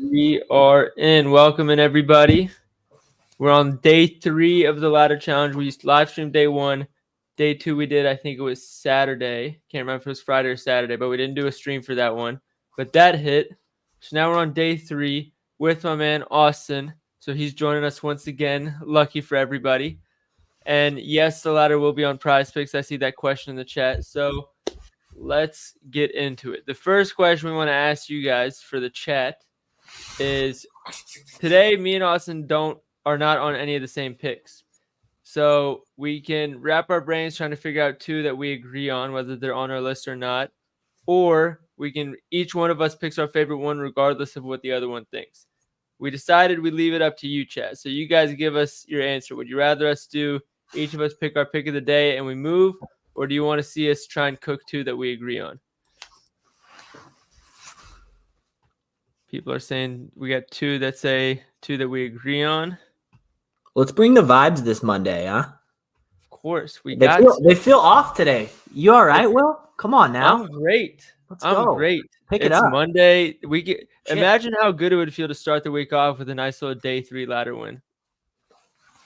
We are in. Welcome in, everybody. We're on day 3 of the ladder challenge. We live streamed day 1. Day 2 we did, I think it was Saturday. Can't remember if it was Friday or Saturday, but we didn't do a stream for that one. But that hit. So now we're on day 3 with my man Austin. So he's joining us once again. Lucky for everybody. And yes, the ladder will be on Prize Picks. I see that question in the chat. So let's get into it. The first question we want to ask you guys for the chat is today me and Austin are not on any of the same picks. So we can wrap our brains trying to figure out 2 that we agree on, whether they're on our list or not. Or we can each one of us picks our favorite one regardless of what the other one thinks. We decided we leave it up to you, chat. So you guys give us your answer. Would you rather us do each of us pick our pick of the day and we move? Or do you want to see us try and cook 2 that we agree on? People are saying we got 2 that say 2 that we agree on. Let's bring the vibes this Monday, huh? Of course, they feel off today. You all right, Will? Come on now. I'm great. Let's go. Great. Pick it's it up. Monday. Imagine how good it would feel to start the week off with a nice little day 3 ladder win.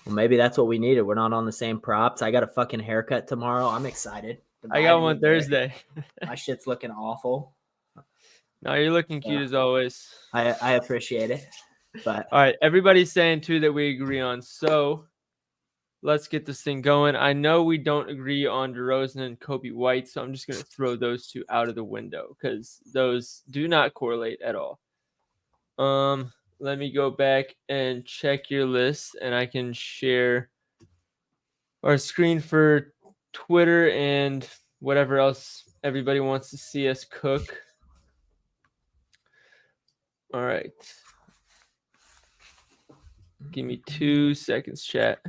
Well, maybe that's what we needed. We're not on the same props. I got a fucking haircut tomorrow. I'm excited. I got one Thursday. My shit's looking awful. No, you're looking cute as always. I appreciate it. But all right, everybody's saying 2 that we agree on. So let's get this thing going. I know we don't agree on DeRozan and Kobe White, so I'm just going to throw those 2 out of the window because those do not correlate at all. Let me go back and check your list, and I can share our screen for Twitter and whatever else everybody wants to see us cook. All right. Give me 2 seconds, chat.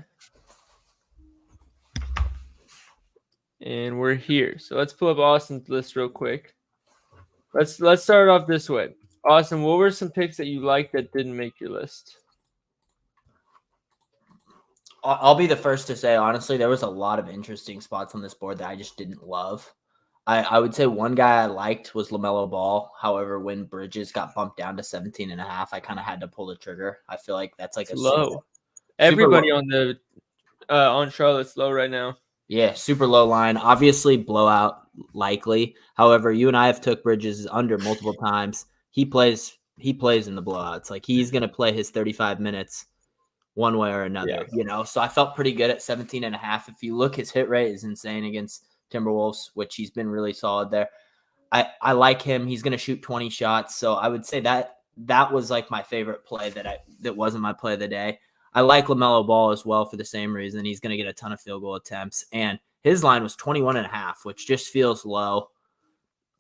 And we're here. So let's pull up Austin's list real quick. Let's start off this way. Austin, what were some picks that you liked that didn't make your list? I'll be the first to say, honestly, there was a lot of interesting spots on this board that I just didn't love. I would say one guy I liked was LaMelo Ball. However, when Bridges got bumped down to 17.5, I kind of had to pull the trigger. I feel like that's like it's low. Everybody low. on the on Charlotte's low right now. Yeah, super low line. Obviously, blowout likely. However, you and I have took Bridges under multiple times. He plays in the blowouts. Like he's gonna play his 35 minutes one way or another. Yeah. So I felt pretty good at 17.5. If you look, his hit rate is insane against Timberwolves, which he's been really solid there. I like him. He's gonna shoot 20 shots. So I would say that was like my favorite play that wasn't my play of the day. I like LaMelo Ball as well for the same reason. He's going to get a ton of field goal attempts. And his line was 21.5, which just feels low.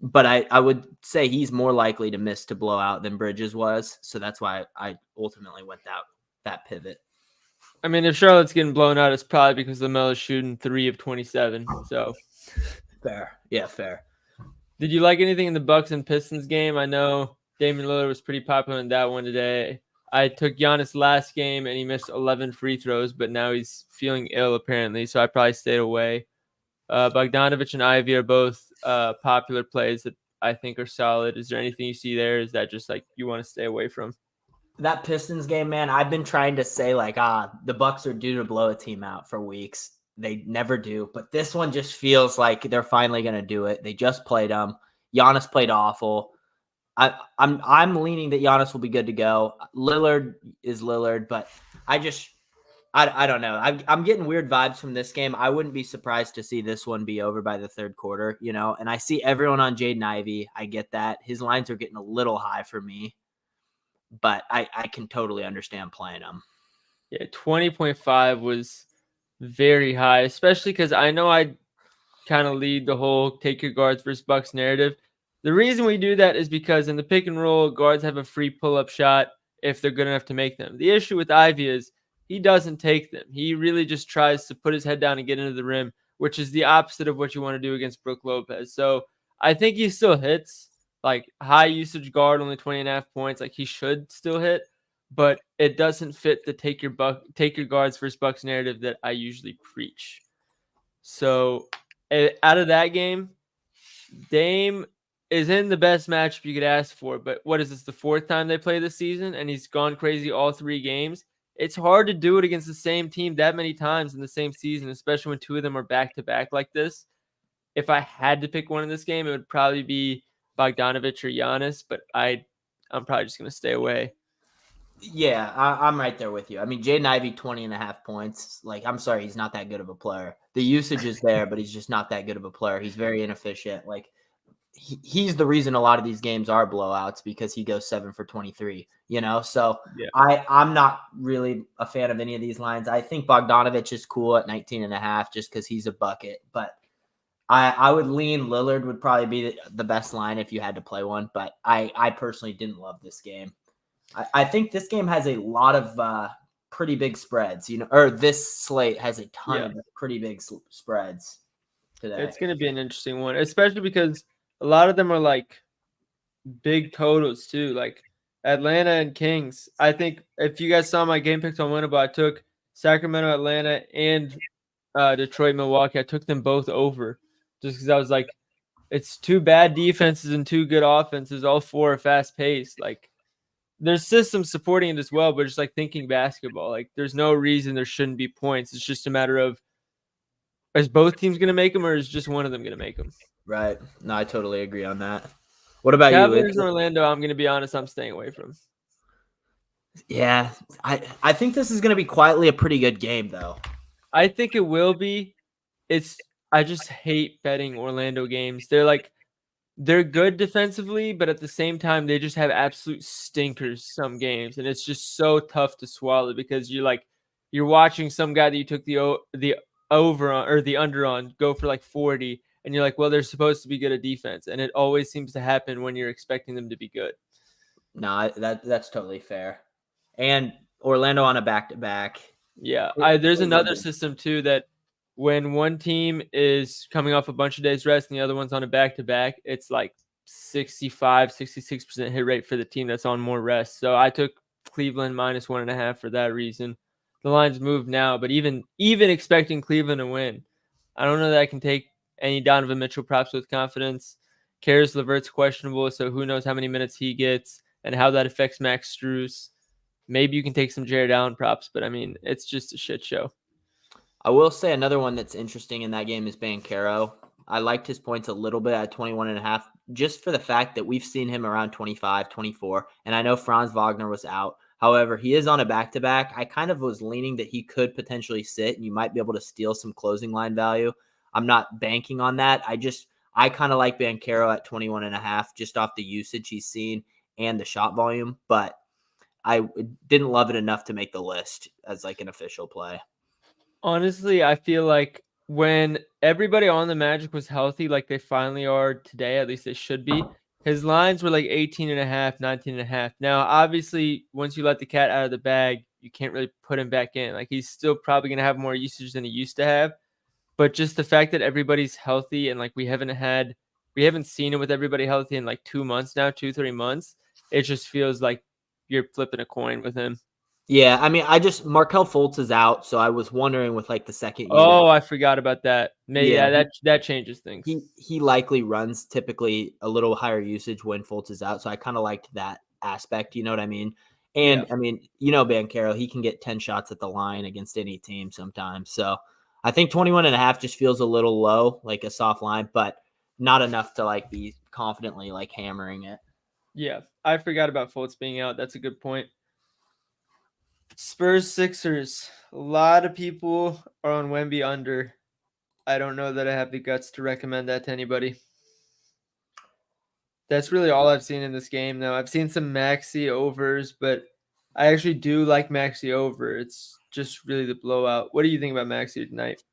But I would say he's more likely to miss to blow out than Bridges was. So that's why I ultimately went that pivot. I mean, if Charlotte's getting blown out, it's probably because LaMelo's shooting 3 of 27. So fair. Yeah, fair. Did you like anything in the Bucks and Pistons game? I know Damian Lillard was pretty popular in that one today. I took Giannis last game, and he missed 11 free throws, but now he's feeling ill, apparently, so I probably stayed away. Bogdanovich and Ivy are both popular plays that I think are solid. Is there anything you see there? Is that just like you want to stay away from? That Pistons game, man, I've been trying to say, like, the Bucks are due to blow a team out for weeks. They never do, but this one just feels like they're finally going to do it. They just played them. Giannis played awful. I'm leaning that Giannis will be good to go. Lillard is Lillard, but I don't know. I'm getting weird vibes from this game. I wouldn't be surprised to see this one be over by the third quarter, and I see everyone on Jaden Ivey. I get that. His lines are getting a little high for me, but I can totally understand playing him. Yeah, 20.5 was very high, especially because I know I kind of lead the whole take your guards versus Bucks narrative. The reason we do that is because in the pick and roll, guards have a free pull-up shot if they're good enough to make them. The issue with Ivy is he doesn't take them. He really just tries to put his head down and get into the rim, which is the opposite of what you want to do against Brook Lopez. So I think he still hits, like high usage guard, only 20.5 points. Like he should still hit, but it doesn't fit the take your guards versus Bucks narrative that I usually preach. So out of that game, Dame is in the best matchup you could ask for. But what is this, the fourth time they play this season? And he's gone crazy all 3 games. It's hard to do it against the same team that many times in the same season, especially when 2 of them are back-to-back like this. If I had to pick one in this game, it would probably be Bogdanovic or Giannis, but I'm probably just going to stay away. Yeah, I'm right there with you. I mean, Jaden Ivey, 20.5 points. Like, I'm sorry, he's not that good of a player. The usage is there, but he's just not that good of a player. He's very inefficient. Like, he's the reason a lot of these games are blowouts because he goes 7 for 23, you know? So Yeah. I'm not really a fan of any of these lines. I think Bogdanovic is cool at 19.5 just because he's a bucket. But I would lean Lillard would probably be the best line if you had to play one. But I personally didn't love this game. I think this game has a lot of pretty big spreads, you know, or this slate has a ton of pretty big spreads today. It's going to be an interesting one, especially because a lot of them are like big totals too, like Atlanta and Kings. I think if you guys saw my game picks on Winnable, I took Sacramento, Atlanta, and Detroit, Milwaukee. I took them both over just because I was like, it's 2 bad defenses and 2 good offenses. All 4 are fast paced. Like, there's systems supporting it as well, but just like thinking basketball, like there's no reason there shouldn't be points. It's just a matter of, is both teams going to make them or is just one of them going to make them? Right. No, I totally agree on that. What about Cavaliers you? and Orlando, I'm going to be honest, I'm staying away from. Yeah, I think this is going to be quietly a pretty good game, though. I think it will be. I just hate betting Orlando games. They're good defensively, but at the same time, they just have absolute stinkers some games, and it's just so tough to swallow because you're watching some guy that you took the over on or the under on go for like 40, and you're like, well, they're supposed to be good at defense, and it always seems to happen when you're expecting them to be good. No, that's totally fair. And Orlando on a back-to-back. Yeah, there's another system too that when one team is coming off a bunch of days rest and the other one's on a back-to-back, it's like 65, 66% hit rate for the team that's on more rest. So I took Cleveland -1.5 for that reason. The line's moved now, but even expecting Cleveland to win, I don't know that I can take any Donovan Mitchell props with confidence. Caris LeVert's questionable, so who knows how many minutes he gets and how that affects Max Strus. Maybe you can take some Jared Allen props, but I mean, it's just a shit show. I will say another one that's interesting in that game is Banchero. I liked his points a little bit at 21.5, just for the fact that we've seen him around 25, 24, and I know Franz Wagner was out. However, he is on a back-to-back. I kind of was leaning that he could potentially sit, and you might be able to steal some closing line value. I'm not banking on that. I kind of like Banchero at 21.5 just off the usage he's seen and the shot volume, but I didn't love it enough to make the list as like an official play. Honestly, I feel like when everybody on the Magic was healthy, like they finally are today, at least they should be, his lines were like 18.5, 19.5. Now, obviously, once you let the cat out of the bag, you can't really put him back in. Like, he's still probably going to have more usage than he used to have. But just the fact that everybody's healthy and like we haven't seen it with everybody healthy in like 2 months now, 2-3 months. It just feels like you're flipping a coin with him. Yeah, I mean, Markelle Fultz is out, so I was wondering with like the second unit. Oh, I forgot about that. Maybe that changes things. He likely runs typically a little higher usage when Fultz is out, so I kind of liked that aspect. You know what I mean? And I mean, you know, Banchero, he can get 10 shots at the line against any team sometimes. So I think 21.5 just feels a little low, like a soft line, but not enough to like be confidently like hammering it. Yeah, I forgot about Fultz being out. That's a good point. Spurs Sixers. A lot of people are on Wemby under. I don't know that I have the guts to recommend that to anybody. That's really all I've seen in this game, though. I've seen some Maxey overs, but I actually do like Maxey over. It's just really the blowout. What do you think about Maxey tonight?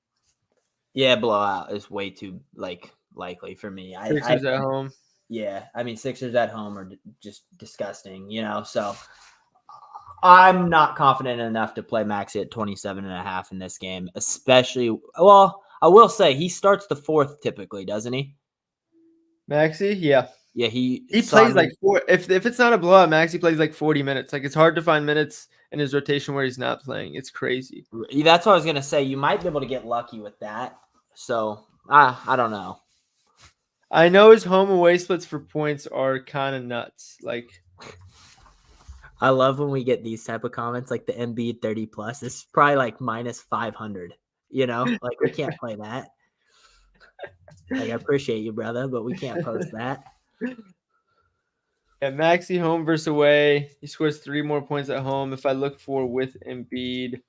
Yeah, blowout is way too likely for me. Sixers at home. Yeah, I mean, Sixers at home are just disgusting, you know, so I'm not confident enough to play Maxey at 27.5 in this game, especially, well, I will say he starts the fourth typically, doesn't he? Maxey? Yeah. Yeah, he plays like four. If it's not a blowout, Maxey plays like 40 minutes. Like, it's hard to find minutes in his rotation where he's not playing. It's crazy. That's what I was going to say. You might be able to get lucky with that. So, I don't know. I know his home away splits for points are kind of nuts. Like, I love when we get these type of comments, like the Embiid 30 plus. It's probably like minus 500. You know, like we can't play that. Like I appreciate you, brother, but we can't post that. Yeah, Maxey home versus away. He scores 3 more points at home. If I look for with Embiid,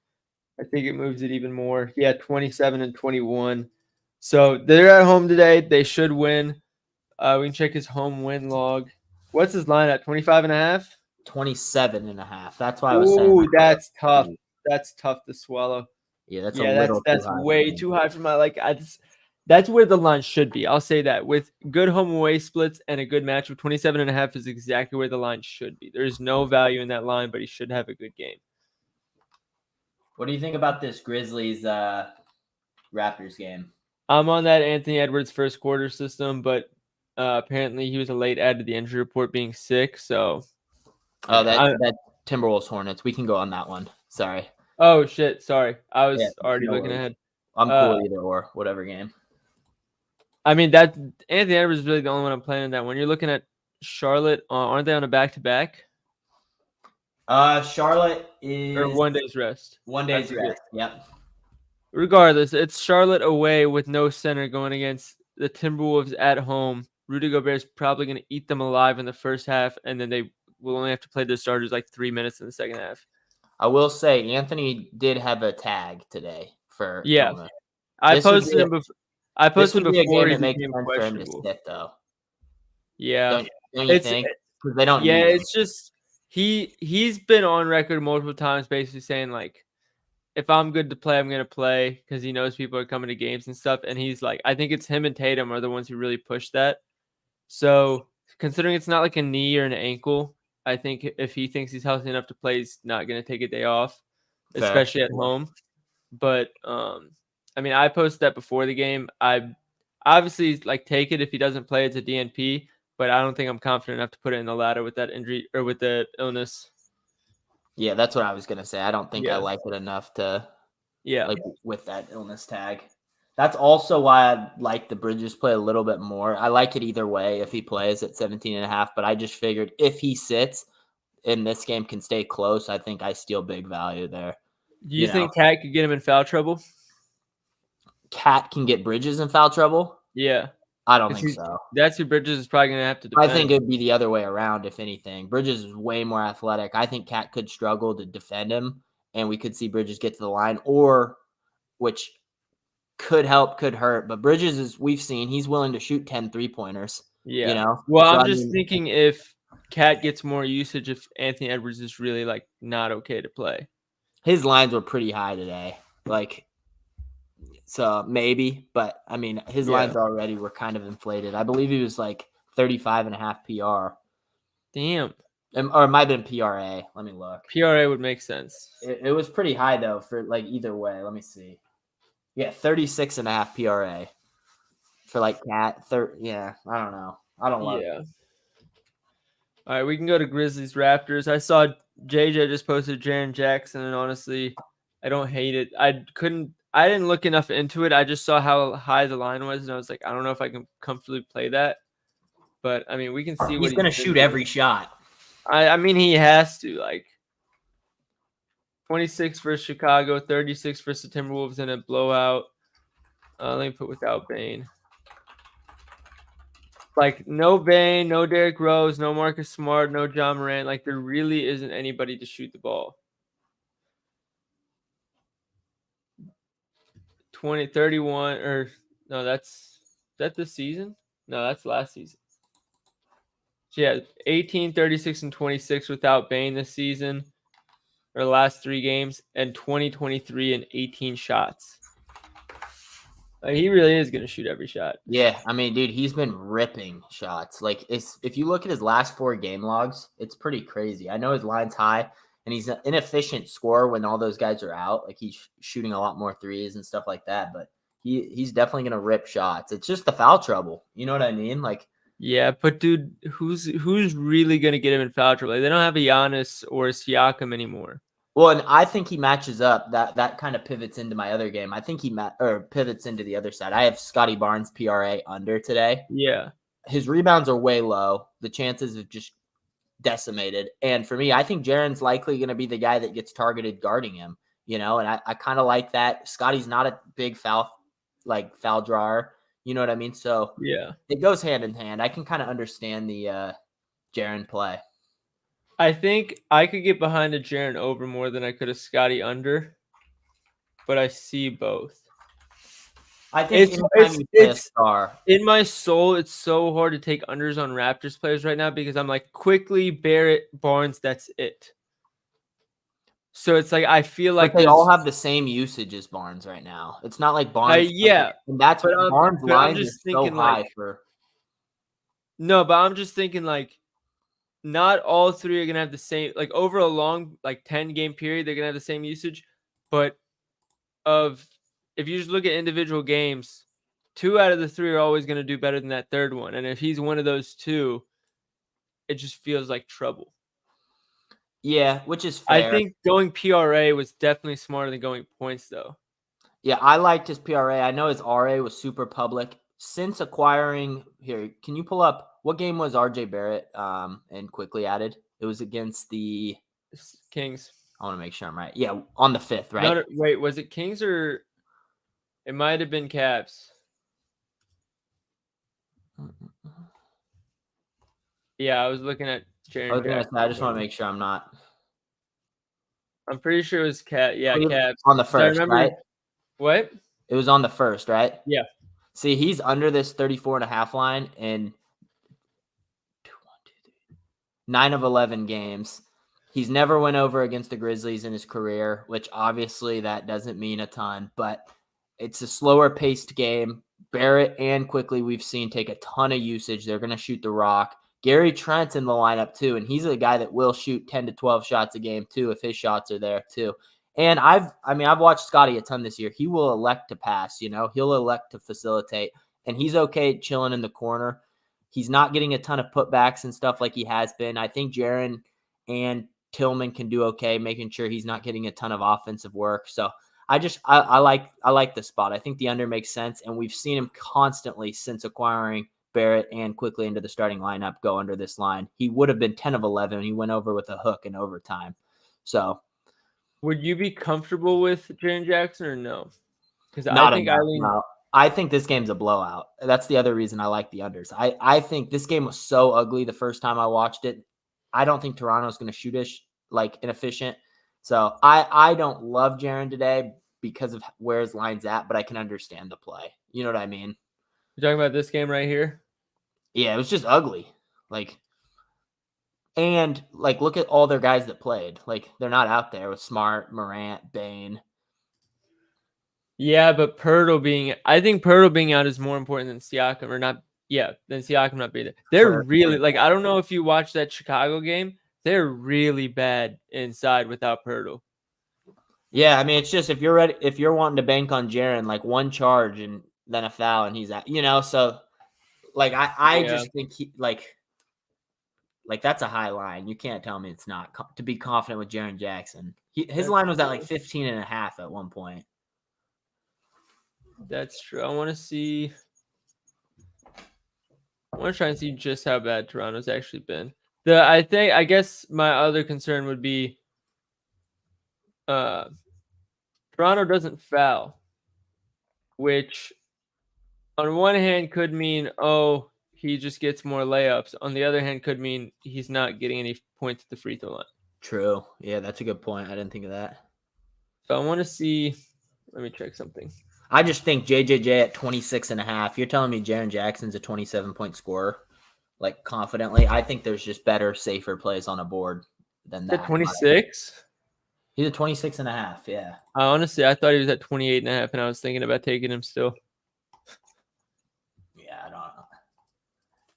I think it moves it even more. Yeah, 27 and 21. So they're at home today. They should win. We can check his home win log. What's his line at? 25 and a half? 27 and a half. That's why I was saying. Ooh, that's tough. That's tough to swallow. Yeah, that's Yeah, a little that's too high. way too high for my like. That's where the line should be. I'll say that with good home away splits and a good match of 27 and a half is exactly where the line should be. There's no value in that line, but he should have a good game. What do you think about this Grizzlies Raptors game? I'm on that Anthony Edwards first quarter system, but apparently he was a late add to the injury report being sick. So, that Timberwolves Hornets. We can go on that one. Sorry. Oh shit! Sorry, I was already looking ahead. I'm cool either or whatever game. I mean that Anthony Edwards is really the only one I'm playing in that one. You're looking at Charlotte. Aren't they on a back-to-back? Charlotte is or 1 day's rest. 1 day's rest. Yep. Regardless, it's Charlotte away with no center going against the Timberwolves at home. Rudy Gobert is probably going to eat them alive in the first half, and then they will only have to play the starters like 3 minutes in the second half. I will say Anthony did have a tag today for Toma. I posted him before. I posted him before he became questionable. For him to sit, though. Yeah, don't you think? Because they don't. Yeah, it's just he's been on record multiple times, basically saying like, if I'm good to play, I'm gonna play because he knows people are coming to games and stuff. And he's like, I think it's him and Tatum are the ones who really push that. So considering it's not like a knee or an ankle, I think if he thinks he's healthy enough to play, he's not gonna take a day off, especially at home. But I mean, I posted that before the game. I obviously like take it if he doesn't play. It's a DNP, but I don't think I'm confident enough to put it in the ladder with that injury or with the illness. Yeah, that's what I was gonna say. I don't think I like it enough to, like with that illness tag. That's also why I like the Bridges play a little bit more. I like it either way if he plays at 17 and a half, but I just figured if he sits and this game can stay close, I think I steal big value there. Do you think Cat could get him in foul trouble? Cat can get Bridges in foul trouble? Yeah. I don't think so. That's who Bridges is probably going to have to defend. I think it'd be the other way around, if anything. Bridges is way more athletic. I think Cat could struggle to defend him, and we could see Bridges get to the line, or which could help, could hurt. But Bridges is, we've seen, he's willing to shoot 10 3-pointers. Yeah. You know? Well, so I'm just thinking if Cat gets more usage, if Anthony Edwards is really like not okay to play. His lines were pretty high today. Like, so maybe, but I mean, his lines already were kind of inflated. I believe he was like 35 and a half PR. Damn. Or it might have been PRA. Let me look. PRA would make sense. It was pretty high though for like either way. Let me see. Yeah, 36 and a half PRA for like Cat. Yeah, I don't know. I don't love it. All right, we can go to Grizzlies Raptors. I saw JJ just posted Jaren Jackson, and honestly, I don't hate it. I didn't look enough into it. I just saw how high the line was, and I was like, I don't know if I can comfortably play that. But I mean, we can see what he's going to shoot every shot. I mean, he has to. Like 26 versus Chicago, 36 versus the Timberwolves in a blowout. Let me put without Bane. Like no Bane, no Derrick Rose, no Marcus Smart, no John Morant. Like there really isn't anybody to shoot the ball. 31 or no, that's this season? No, that's last season. So yeah, 18, 36, and 26 without Bane this season, or the last 3 games, and 20, 23, and 18 shots. Like, he really is going to shoot every shot. Yeah, I mean, dude, he's been ripping shots. Like, if you look at his last 4 game logs, it's pretty crazy. I know his line's high, and he's an inefficient scorer when all those guys are out. Like, he's shooting a lot more threes and stuff like that, but he's definitely going to rip shots. It's just the foul trouble. You know what I mean? Like, yeah, but dude, who's really going to get him in foul trouble? Like, they don't have a Giannis or a Siakam anymore. Well, and I think he matches up. That kind of pivots into my other game. I think he pivots into the other side. I have Scotty Barnes PRA under today. Yeah. His rebounds are way low. The chances have just decimated. And for me, I think Jaren's likely going to be the guy that gets targeted guarding him, and I kind of like that. Scotty's not a big foul drawer. You know what I mean? So Yeah. it goes hand in hand. I can kind of understand the Jaren play. I think I could get behind a Jaren over more than I could a Scotty under, but I see both. I think anytime you play a star, in my soul, it's so hard to take unders on Raptors players right now because I'm like, quickly Barrett, Barnes, that's it. So it's like I feel like they all have the same usage as Barnes right now. It's not like Barnes. And that's what Barnes' line is so high for. No, but I'm just thinking like, not all three are gonna have the same. Like over a long 10-game period, they're gonna have the same usage. But if you just look at individual games, 2 out of the 3 are always gonna do better than that third one. And if he's one of those 2, it just feels like trouble. Yeah, which is fair. I think going PRA was definitely smarter than going points, though. Yeah, I liked his PRA. I know his RA was super public. Since acquiring here, can you pull up what game was RJ Barrett and quickly added? It was against the Kings. I want to make sure I'm right. Yeah, on the 5th, right? No, wait, was it Kings or it might have been Cavs? Yeah, I was looking at Jaren. I just want to make sure I'm not. I'm pretty sure it was Cavs. On the 1st, right? What? It was on the 1st, right? Yeah. See, he's under this 34.5 line in 9 of 11 games. He's never went over against the Grizzlies in his career, which obviously that doesn't mean a ton, but it's a slower paced game. Barrett and quickly we've seen take a ton of usage. They're going to shoot the rock. Gary Trent's in the lineup too, and he's a guy that will shoot 10 to 12 shots a game too if his shots are there too. And I've watched Scotty a ton this year. He will elect to pass, he'll elect to facilitate, and he's okay chilling in the corner. He's not getting a ton of putbacks and stuff like he has been. I think Jaren and Tillman can do okay, making sure he's not getting a ton of offensive work. So I like the spot. I think the under makes sense, and we've seen him constantly since acquiring Barrett and quickly into the starting lineup go under this line. He would have been 10 of 11 when he went over with a hook in overtime. So would you be comfortable with Jaren Jackson or no? Because I think this game's a blowout. That's the other reason I like the unders. I think this game was so ugly the first time I watched it. I don't think Toronto's going to shoot inefficient. So I don't love Jaren today because of where his line's at, but I can understand the play. You know what I mean? You're talking about this game right here? Yeah, it was just ugly. And look at all their guys that played. They're not out there with Smart, Morant, Bane. Yeah, but I think Pirtle being out is more important than Siakam than Siakam not being there. They're really I don't know if you watched that Chicago game. They're really bad inside without Pirtle. Yeah, I mean, it's just if you're wanting to bank on Jaren, one charge and then a foul and he's out, so I just think he that's a high line. You can't tell me it's not to be confident with Jaren Jackson. His line was at 15.5 at one point. That's true. I want to try and see just how bad Toronto's actually been. I guess my other concern would be Toronto doesn't foul, which on one hand could mean, he just gets more layups. On the other hand, could mean he's not getting any points at the free throw line. True. Yeah, that's a good point. I didn't think of that. So I want to see. Let me check something. I just think JJJ at 26.5. You're telling me Jaren Jackson's a 27-point scorer, confidently. I think there's just better, safer plays on a board than that. 26? He's at 26.5, yeah. Honestly, I thought he was at 28.5, and I was thinking about taking him still. Yeah, I don't know.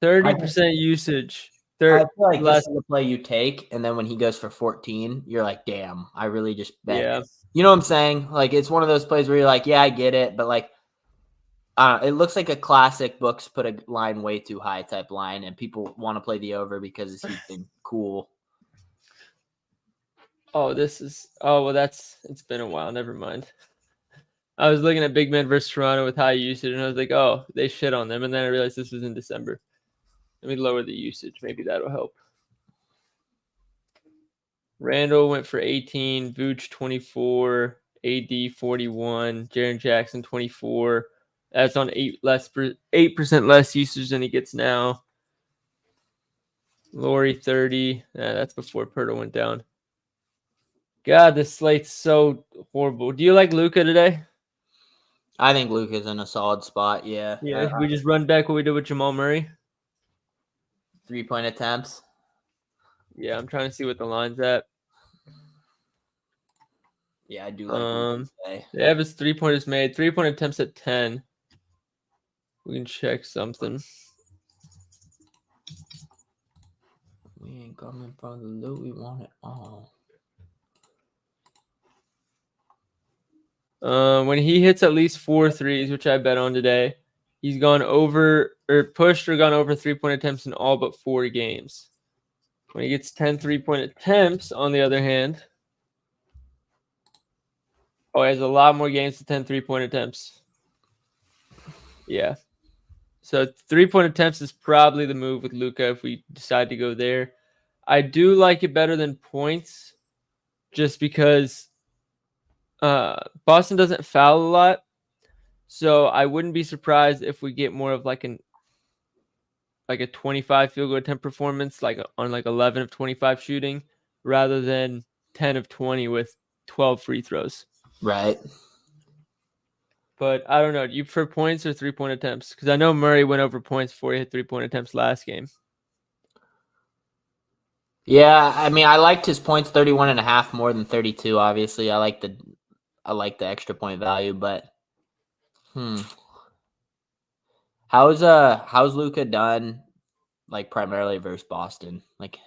30% usage. I feel like this is the play you take, and then when he goes for 14, you're like, damn, I really just bet. Yeah. You know what I'm saying? It's one of those plays where you're like, yeah, I get it, but it looks like a classic books put a line way too high type line, and people want to play the over because he's been cool. Oh, it's been a while. Never mind. I was looking at Big Men versus Toronto with high usage, and I was like, oh, they shit on them. And then I realized this was in December. Let me lower the usage. Maybe that'll help. Randall went for 18, Vooch 24, AD 41, Jaren Jackson 24. That's on 8% less usage than he gets now. Laurie 30. That's before Pirtle went down. God, this slate's so horrible. Do you like Luka today? I think Luka's in a solid spot. Yeah. Yeah. We just run back what we did with Jamal Murray. 3-point attempts. Yeah, I'm trying to see what the line's at. Yeah, I do like Luka today. They have his 3-pointers made. 3-point attempts at 10. We can check something. We ain't coming from the loot. We want it all. When he hits at least 4 threes, which I bet on today, he's gone over or pushed or gone over 3-point attempts in all but 4 games. When he gets 10 3-point attempts, on the other hand, he has a lot more games to 10 3-point attempts. Yeah. So 3-point attempts is probably the move with Luka if we decide to go there. I do like it better than points just because Boston doesn't foul a lot. So I wouldn't be surprised if we get more of like a 25 field goal attempt performance, like on like 11 of 25 shooting, rather than 10 of 20 with 12 free throws. Right. But I don't know. Do you prefer points or 3-point attempts? Because I know Murray went over points before he hit 3-point attempts last game. Yeah, I mean, I liked his points 31.5 more than 32. Obviously, I like the extra point value, but how's Luka done? Like primarily versus Boston. Like,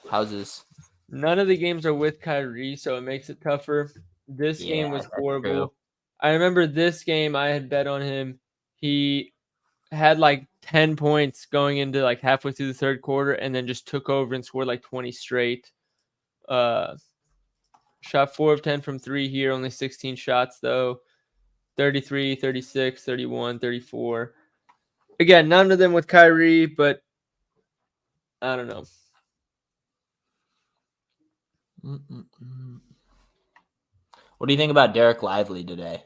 how's his? None of the games are with Kyrie, so it makes it tougher. This game was horrible. True. I remember this game I had bet on him. He had like 10 points going into like halfway through the third quarter and then just took over and scored like 20 straight. Shot 4 of 10 from 3 here, only 16 shots though. 33, 36, 31, 34. Again, none of them with Kyrie, but I don't know. What do you think about Derek Lively today?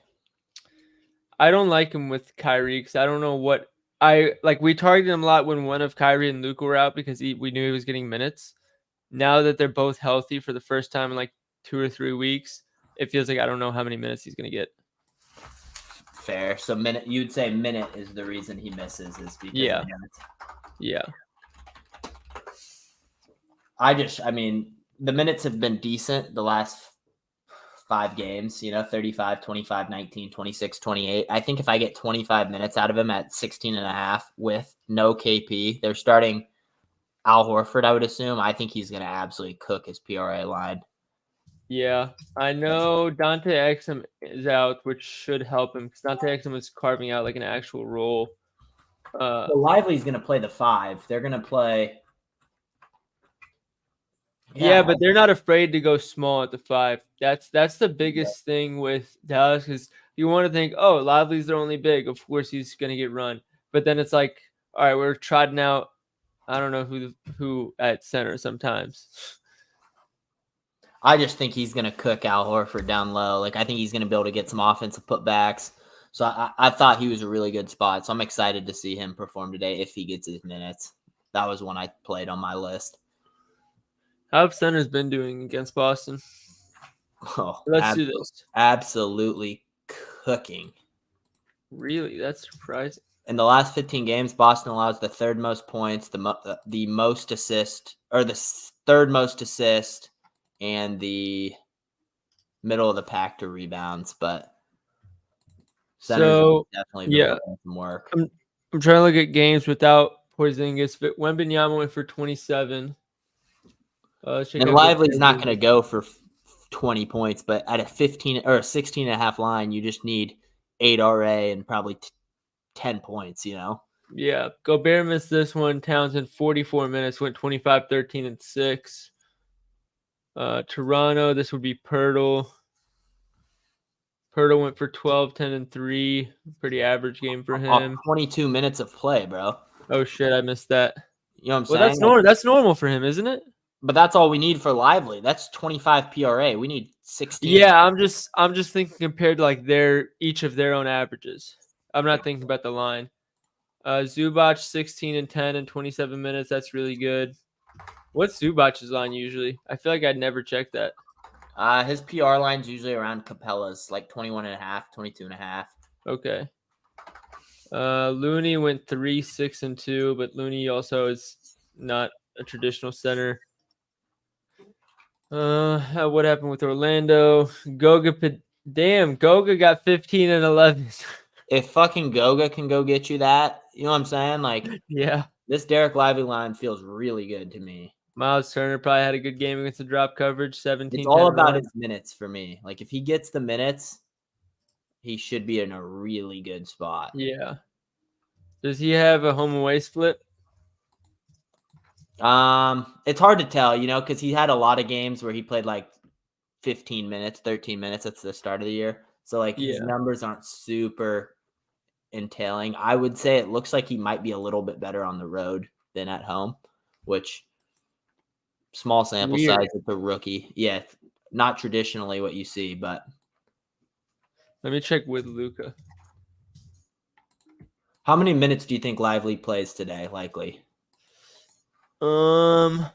I don't like him with Kyrie because I don't know what we targeted him a lot when one of Kyrie and Luka were out because we knew he was getting minutes. Now that they're both healthy for the first time in like 2 or 3 weeks, it feels like I don't know how many minutes he's going to get. Fair. So you'd say minute is the reason he misses is because yeah. I mean, the minutes have been decent the last 5 games, 35, 25, 19, 26, 28. I think if I get 25 minutes out of him at 16.5 with no KP, they're starting Al Horford, I would assume. I think he's going to absolutely cook his PRA line. Yeah, I know Dante Exum is out, which should help him because Dante Exum was carving out like an actual role. Lively's going to play the 5. They're going to play. Yeah, but they're not afraid to go small at the 5. That's the biggest thing with Dallas because you want to think, oh, Lively's their only big. Of course, he's going to get run. But then it's like, all right, we're trotting out. I don't know who at center sometimes. I just think he's going to cook Al Horford down low. Like, I think he's going to be able to get some offensive putbacks. So I thought he was a really good spot. So I'm excited to see him perform today if he gets his minutes. That was one I played on my list. How have centers been doing against Boston? Oh, Let's do this. Absolutely cooking. Really? That's surprising. In the last 15 games, Boston allows the third most points, the most assist, or the third most assist, and the middle of the pack to rebounds. But centers definitely been some work. I'm trying to look at games without Porzingis, but Wembanyama went for 27. And Lively's not going to go for 20 points, but at a 15 or a 16.5 line, you just need 8 RA and probably 10 points, Yeah. Gobert missed this one. Townsend, 44 minutes, went 25, 13, and 6. Toronto, this would be Pirtle. Pirtle went for 12, 10, and 3. Pretty average game for him. 22 minutes of play, bro. Oh, shit, I missed that. You know what I'm Well, saying? that's normal. That's normal for him, isn't it? But that's all we need for Lively. That's 25 PRA. We need 16. Yeah, I'm just thinking compared to like each of their own averages. I'm not thinking about the line. Zubac 16 and 10 in 27 minutes. That's really good. What's Zubac's line usually? I feel like I'd never check that. His PR line's usually around Capella's, like 21 and a half, 22 and a half. Okay. Looney went 3, 6, and 2, but Looney also is not a traditional center. What happened with Orlando? Goga got 15 and 11. If fucking Goga can go get you that, you know what I'm saying? Like, yeah. This Derek Lively line feels really good to me. Miles Turner probably had a good game against the drop coverage. 17. It's all about his minutes for me. Like, if he gets the minutes, he should be in a really good spot. Yeah. Does he have a home away split? It's hard to tell, you know, because he had a lot of games where he played like 15 minutes, 13 minutes. That's the start of the year. So, like, his numbers aren't super entailing. I would say it looks like he might be a little bit better on the road than at home, which small sample size with the rookie. Yeah, not traditionally what you see, but let me check with Luka. How many minutes do you think Lively plays today, likely? I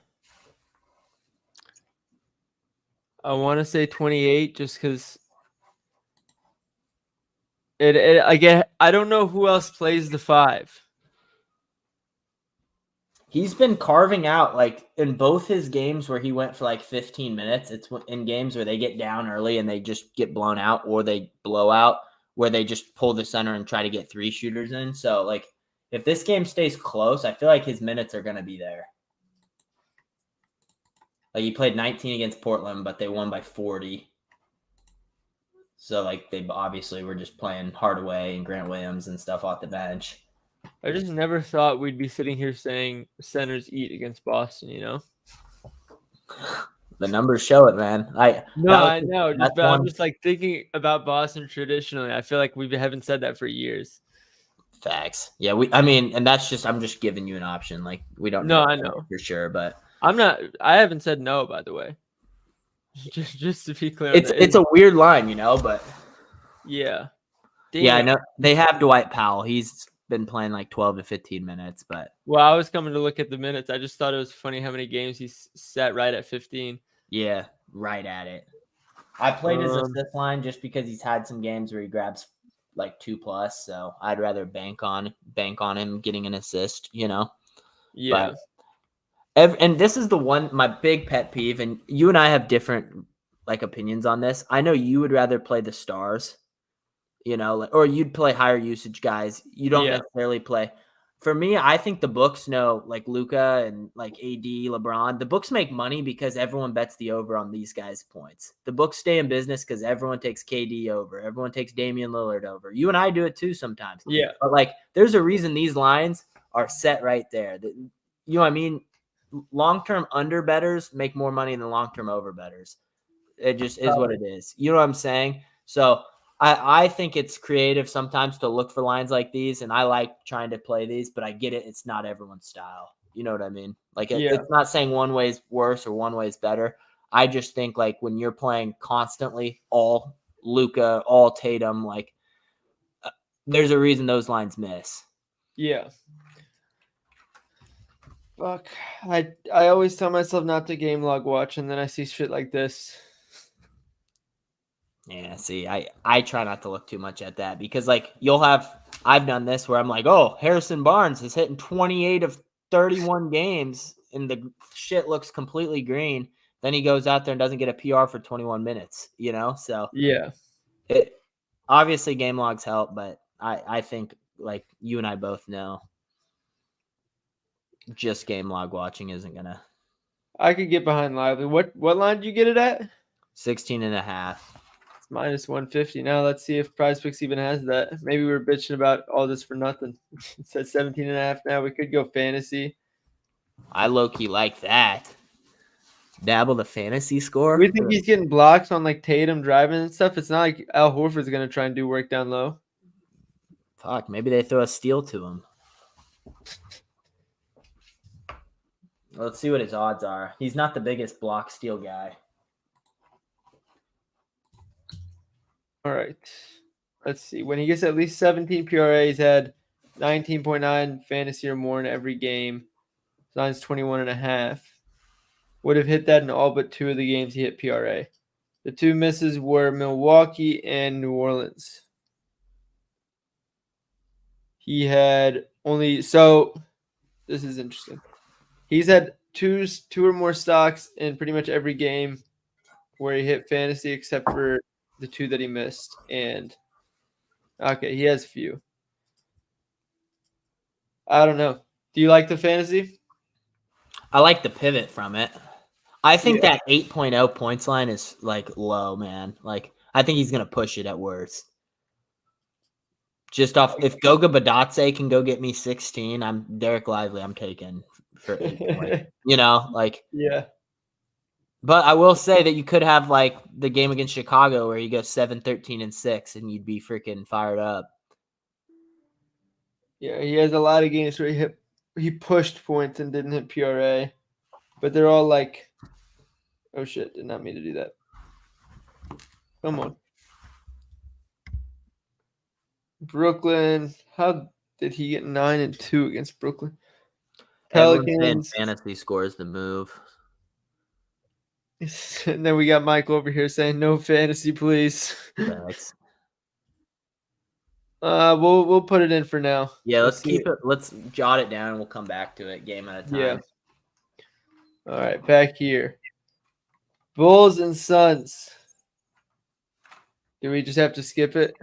want to say 28 just because I don't know who else plays the 5. He's been carving out, like, in both his games where he went for like 15 minutes. It's in games where they get down early and they just get blown out, or they blow out where they just pull the center and try to get 3 shooters in. So, like, if this game stays close, I feel like his minutes are going to be there. Like, he played 19 against Portland, but they won by 40. So, like, they obviously were just playing Hardaway and Grant Williams and stuff off the bench. I just never thought we'd be sitting here saying centers eat against Boston, you know? The numbers show it, man. I know. I'm just like thinking about Boston traditionally. I feel like we haven't said that for years. Facts. Yeah, and that's just, I'm just giving you an option. Like, we don't know. I know for sure, but I haven't said no, by the way. Just to be clear. It's a weird line, you know, but yeah. Damn. Yeah, I know they have Dwight Powell. He's been playing like 12 to 15 minutes, but well, I was coming to look at the minutes. I just thought it was funny how many games he sat right at 15. Yeah, right at it. I played his assist line just because he's had some games where he grabs like 2+, so I'd rather bank on him getting an assist, you know. Yeah. And this is my big pet peeve, and you and I have different like opinions on this. I know you would rather play the stars, you know, or you'd play higher usage guys. You don't necessarily play. For me, I think the books know, like Luka and like AD, LeBron. The books make money because everyone bets the over on these guys' points. The books stay in business because everyone takes KD over. Everyone takes Damian Lillard over. You and I do it too sometimes. Yeah. But like, there's a reason these lines are set right there. You know what I mean? Long-term under bettors make more money than long-term over bettors. It just is what it is. You know what I'm saying? So I think it's creative sometimes to look for lines like these, and I like trying to play these, but I get it. It's not everyone's style. You know what I mean? Like, it's not saying one way is worse or one way is better. I just think, like, when you're playing constantly all Luka, all Tatum, like, there's a reason those lines miss. Yeah. Fuck. I always tell myself not to game log watch, and then I see shit like this. Yeah, see, I try not to look too much at that because, like, I've done this where I'm like, oh, Harrison Barnes is hitting 28 of 31 games, and the shit looks completely green. Then he goes out there and doesn't get a PR for 21 minutes, you know? So, yeah. Obviously game logs help, but I think, like, you and I both know just game log watching isn't going to. I could get behind Lively. What line did you get it at? 16.5. It's minus 150. Now let's see if PrizePicks even has that. Maybe we were bitching about all this for nothing. It says 17.5 now. We could go fantasy. I low-key like that. Dabble the fantasy score. We think he's getting blocks on like Tatum driving and stuff. It's not like Al Horford's gonna try and do work down low. Fuck, maybe they throw a steal to him. Let's see what his odds are. He's not the biggest block steal guy. All right. Let's see. When he gets at least 17 PRA, he's had 19.9 fantasy or more in every game. Zion's 21.5. Would have hit that in all but 2 of the games he hit PRA. The 2 misses were Milwaukee and New Orleans. He had only this is interesting. He's had two or more stocks in pretty much every game where he hit fantasy except for the 2 that he missed. And okay, he has a few. I don't know. Do you like the fantasy? I like the pivot from it. I think that 8.0 points line is like low, man. Like I think he's gonna push it at worst. Just off if Goga Badatse can go get me 16, I'm Derek Lively. I'm taking for 8. Yeah. But I will say that you could have like the game against Chicago where you go 7, 13, and 6, and you'd be freaking fired up. Yeah, he has a lot of games where he pushed points and didn't hit PRA, but they're all like, oh shit, did not mean to do that. Come on. Brooklyn, how did he get 9 and 2 against Brooklyn? Pelicans. Fantasy scores the move. And then we got Michael over here saying no fantasy, please. Thanks. We'll put it in for now. Yeah, let's keep it. Let's jot it down and we'll come back to it game at a time. Yeah. All right, back here. Bulls and Suns. Do we just have to skip it?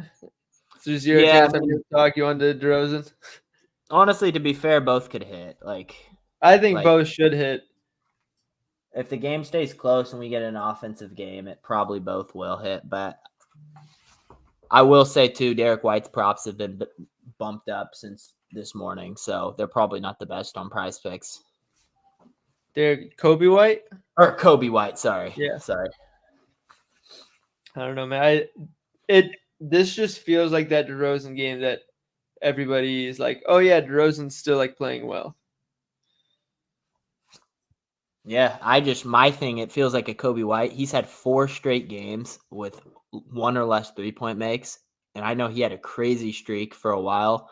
So zero chance I'm going to talk you onto DeRozan? Honestly, to be fair, both could hit. I think both should hit. If the game stays close and we get an offensive game, it probably both will hit. But I will say, too, Derek White's props have been bumped up since this morning, so they're probably not the best on Prize Picks. Kobe White? Or Kobe White, sorry. Yeah. Sorry. I don't know, man. This just feels like that DeRozan game that everybody is like, oh, yeah, DeRozan's still, playing well. Yeah, my thing, it feels like a Kobe White. He's had 4 straight games with 1 or less 3-point makes, and I know he had a crazy streak for a while.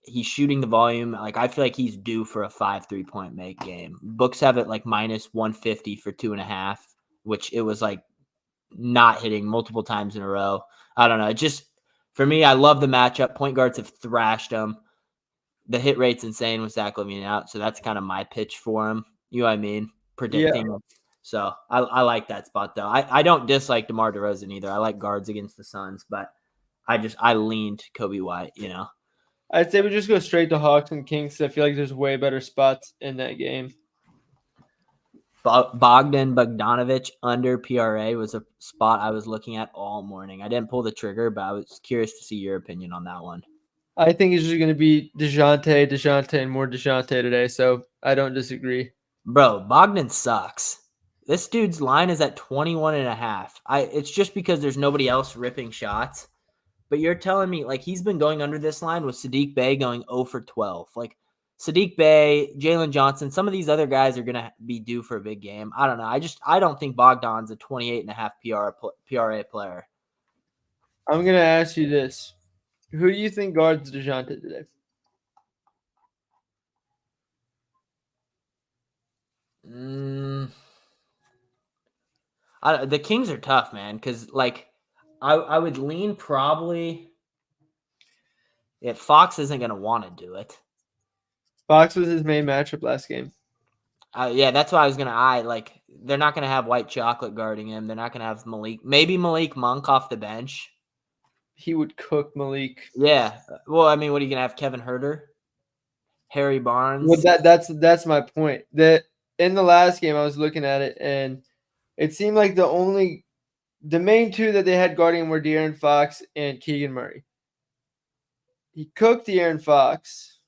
He's shooting the volume. I feel like he's due for a 5 3-point make game. Books have it minus 150 for 2.5, which it was not hitting multiple times in a row. I don't know. For me, I love the matchup. Point guards have thrashed him. The hit rate's insane with Zach LaVine out, so that's kind of my pitch for him. You know what I mean? Predicting. Yeah. So I like that spot, though. I don't dislike DeMar DeRozan either. I like guards against the Suns, but I leaned Kobe White, I'd say we just go straight to Hawks and Kings. I feel like there's way better spots in that game. Bogdanovich under PRA was a spot I was looking at all morning. I didn't pull the trigger, but I was curious to see your opinion on that one. I think it's just going to be DeJounte, and more DeJounte today, so I don't disagree. Bro, Bogdan sucks. This dude's line is at 21.5. It's just because there's nobody else ripping shots. But you're telling me, he's been going under this line with Saddiq Bey going 0 for 12. Saddiq Bey, Jalen Johnson, some of these other guys are going to be due for a big game. I don't know. I don't think Bogdan's a 28.5 PRA player. I'm going to ask you this. Who do you think guards DeJounte today? The Kings are tough, man, because, I would lean probably – Fox isn't going to want to do it. Fox was his main matchup last game. Yeah, that's why I was going to they're not going to have White Chocolate guarding him. They're not going to have maybe Malik Monk off the bench. He would cook Malik. Yeah. Well, I mean, what are you going to have, Kevin Huerter? Harry Barnes? Well, that's my point. That in the last game, I was looking at it, and it seemed like the main 2 that they had guarding him were De'Aaron Fox and Keegan Murray. He cooked De'Aaron Fox.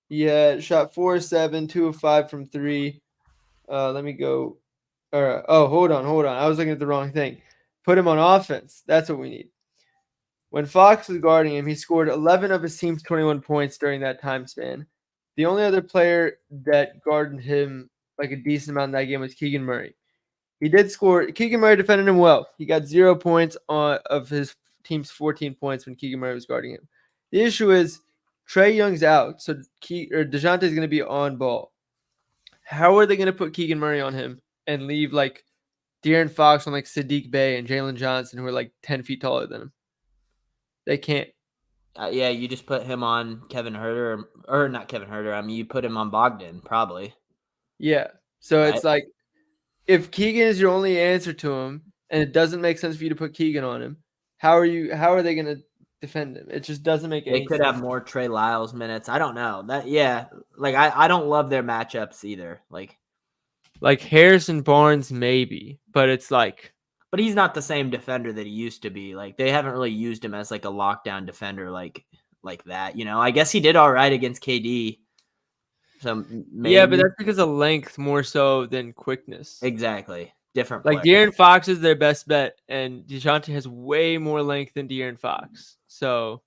He had shot 4 of 7, 2 of 5 from 3. Let me go Hold on. I was looking at the wrong thing. Put him on offense. That's what we need. When Fox was guarding him, he scored 11 of his team's 21 points during that time span. The only other player that guarded him like a decent amount in that game was Keegan Murray. He did score. Keegan Murray defended him well. He got 0 points of his team's 14 points when Keegan Murray was guarding him. The issue is Trae Young's out, so DeJounte is going to be on ball. How are they going to put Keegan Murray on him and leave like De'Aaron Fox on like Sadiq Bey and Jalen Johnson, who are like 10 feet taller than him? They can't. Yeah, you just put him on Kevin Huerter, or not Kevin Huerter. I mean, you put him on Bogdan, probably. Yeah. So it's like if Keegan is your only answer to him, and it doesn't make sense for you to put Keegan on him, how are they going to defend him? It just doesn't make any sense. They could have more Trey Lyles minutes. I don't know. I don't love their matchups either. Like Harrison Barnes, maybe, but it's like. But he's not the same defender that he used to be. Like they haven't really used him as like a lockdown defender like that. You know, I guess he did all right against KD. So maybe. Yeah, but that's because of length more so than quickness. Exactly. Different. Like De'Aaron Fox is their best bet, and DeJounte has way more length than De'Aaron Fox. So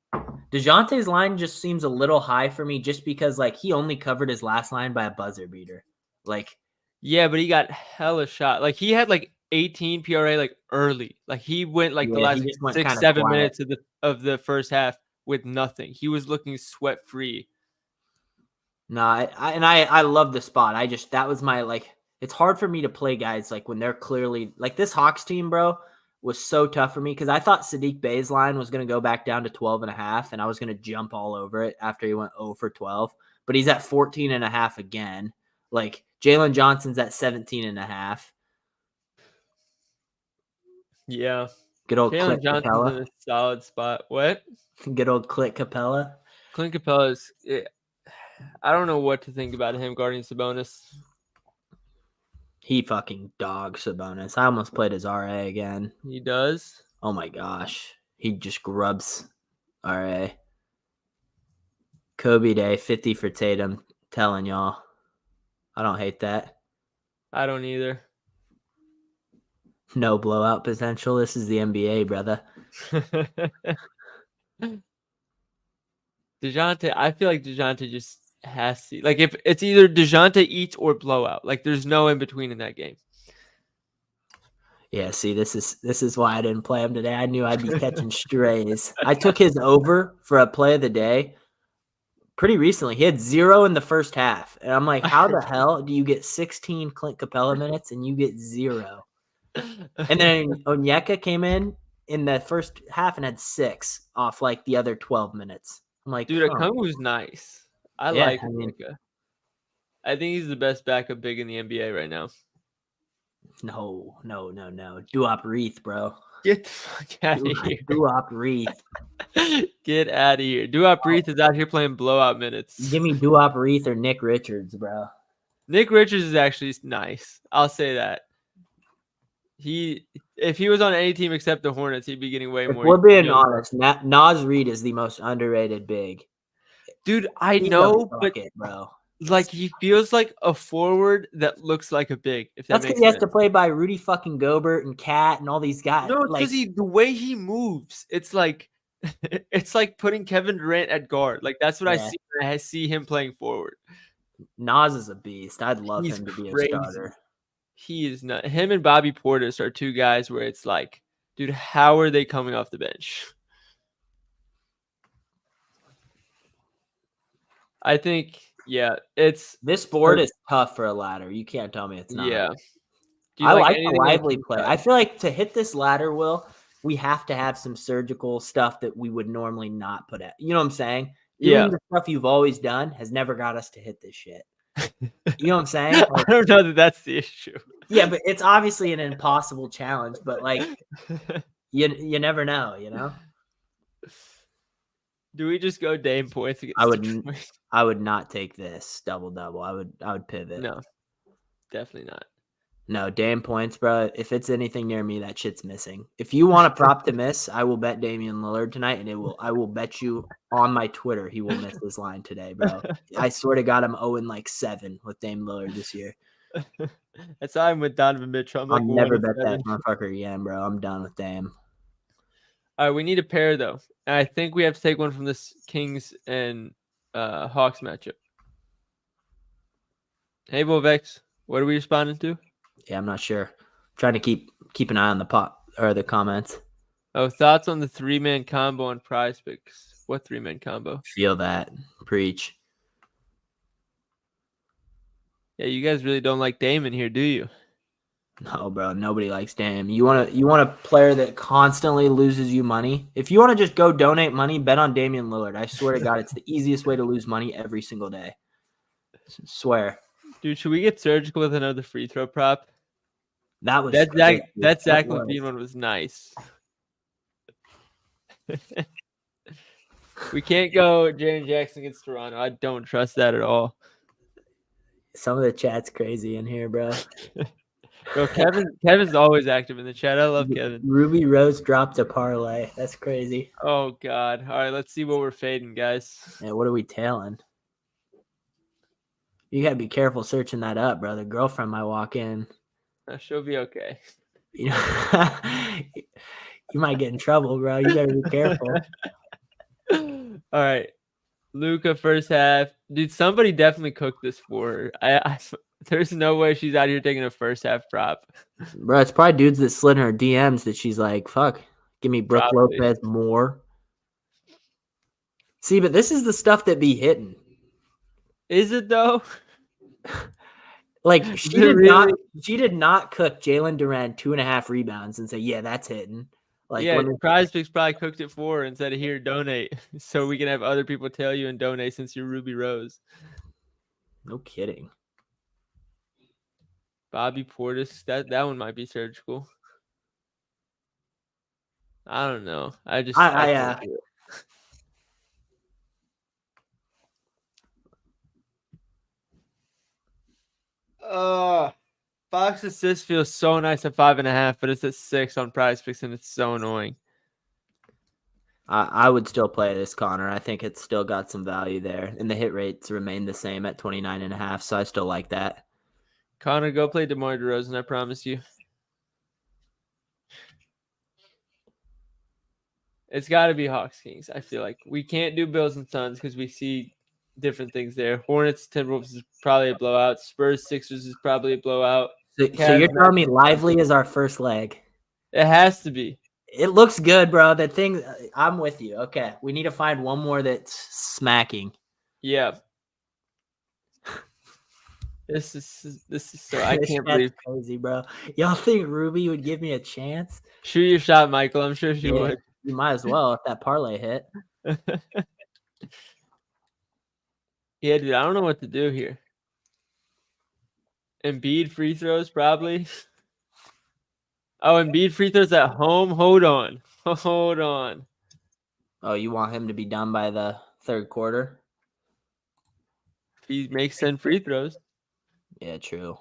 DeJounte's line just seems a little high for me, just because like he only covered his last line by a buzzer beater. Like, yeah, but he got hella shot. Like he had like 18 PRA like early. Like he went like the last 6-7 minutes of the first half with nothing. He was looking sweat free. No, I love the spot. That was my like. It's hard for me to play guys like when they're clearly like this Hawks team, bro, was so tough for me because I thought Sadiq Bey's line was going to go back down to 12.5, and I was going to jump all over it after he went 0 for 12. But he's at 14.5 again. Like Jalen Johnson's at 17.5. Yeah. Good old Jalen Johnson's in a solid spot. What? Good old Clint Capella. Clint Capella is. I don't know what to think about him guarding Sabonis. He fucking dogs Sabonis. I almost played his RA again. He does? Oh my gosh. He just grubs RA. Kobe Day, 50 for Tatum. Telling y'all. I don't hate that. I don't either. No blowout potential. This is the NBA, brother. DeJounte, I feel like DeJounte just has to. Like, if it's either DeJounte eats or blowout. Like, there's no in between in that game. Yeah, see, this is why I didn't play him today. I knew I'd be catching strays. I took his over for a play of the day pretty recently. He had 0 in the first half. And I'm like, how the hell do you get 16 Clint Capella minutes and you get 0? And then Onyeka came in the first half and had 6 off like the other 12 minutes. I'm like, dude, Okongwu's nice. I like Onyeka. I think he's the best backup big in the NBA right now. No. Duop Reith, bro. Get the fuck out of here. Duop Reith. Get out of here. Duop Reith is out here playing blowout minutes. Give me Duop Reith or Nick Richards, bro. Nick Richards is actually nice. I'll say that. If he was on any team except the Hornets, he'd be getting way more. We're being honest. Naz Reid is the most underrated big. Dude, I know, but bro. Like he feels like a forward that looks like a big. If that's because he has to play by Rudy fucking Gobert and Cat and all these guys. No, it's because the way he moves, it's like putting Kevin Durant at guard. Like that's what I see when I see him playing forward. Naz is a beast. I'd love him to be a starter. He is not. Him and Bobby Portis are two guys where it's like, dude, how are they coming off the bench? I think, this board is tough for a ladder. You can't tell me it's not. Yeah. I like the lively play. I feel like to hit this ladder, Will, we have to have some surgical stuff that we would normally not put at. You know what I'm saying? Doing the stuff you've always done has never got us to hit this shit. You know what I'm saying? Like, I don't know that that's the issue. Yeah, but it's obviously an impossible challenge. But like, you never know. You know. Do we just go Dame points against I would not take this double. I would pivot. No, definitely not. No, Dame points, bro. If it's anything near me, that shit's missing. If you want a prop to miss, I will bet Damian Lillard tonight, and I will bet you on my Twitter he will miss this line today, bro. I swear to God, I'm 0-7 with Dame Lillard this year. That's how I'm with Donovan Mitchell. I'm like I'll 1 never of bet 7. that motherfucker again, bro. I'm done with Dame. All right, we need a pair though. And I think we have to take one from this Kings and Hawks matchup. Hey, Vovex, what are we responding to? Yeah, I'm not sure. Trying to keep an eye on the the comments. Oh, thoughts on the 3-man combo on Prize Picks? What 3-man combo? Feel that. Preach. Yeah, you guys really don't like Damon here, do you? No, bro. Nobody likes Dame. You want a player that constantly loses you money? If you want to just go donate money, bet on Damian Lillard. I swear to God, it's the easiest way to lose money every single day. Swear. Dude, should we get surgical with another free throw prop? That was that Zach LaVine one was nice. We can't go Jaren Jackson against Toronto. I don't trust that at all. Some of the chat's crazy in here, bro. Bro, Kevin's always active in the chat. I love Kevin. Ruby Rose dropped a parlay. That's crazy. Oh God. All right, let's see what we're fading, guys. Yeah, what are we tailing? You gotta be careful searching that up, bro. The girlfriend might walk in. She'll be okay. You know, you might get in trouble, bro. You gotta be careful. All right. Luka first half. Dude, somebody definitely cooked this for her. There's no way she's out here taking a first half prop. Bro, it's probably dudes that slid in her DMs that she's like, fuck, give me Brooke Probably. Lopez more. See, but this is the stuff that be hitting. Is it though? Like she did not cook Jalen Duren 2.5 rebounds and say, yeah, that's hitting. Like, yeah, Prize Picks probably cooked it for her and said, here, donate. So we can have other people tell you and donate since you're Ruby Rose. No kidding. Bobby Portis, that one might be surgical. I don't know. I can't do it. Fox assist feels so nice at 5.5, but it's at 6 on Prize Picks, and it's so annoying. I would still play this, Connor. I think it's still got some value there, and the hit rates remain the same at 29.5. So I still like that. Connor, go play DeMar DeRozan. I promise you. It's got to be Hawks Kings. I feel like we can't do Bills and Suns because we see different things there. Hornets Timberwolves is probably a blowout. Spurs Sixers is probably a blowout. So you're telling me Lively is our first leg? It has to be. It looks good, bro. That thing, I'm with you. Okay, we need to find one more that's smacking. Yeah. This is so I can't believe crazy, bro. Y'all think Ruby would give me a chance? Shoot your shot, Michael. I'm sure she would. You might as well if that parlay hit. Yeah, dude, I don't know what to do here. Embiid free throws, probably. Oh, Embiid free throws at home? Hold on. Oh, you want him to be done by the third quarter? If he makes 10 free throws. Yeah, true.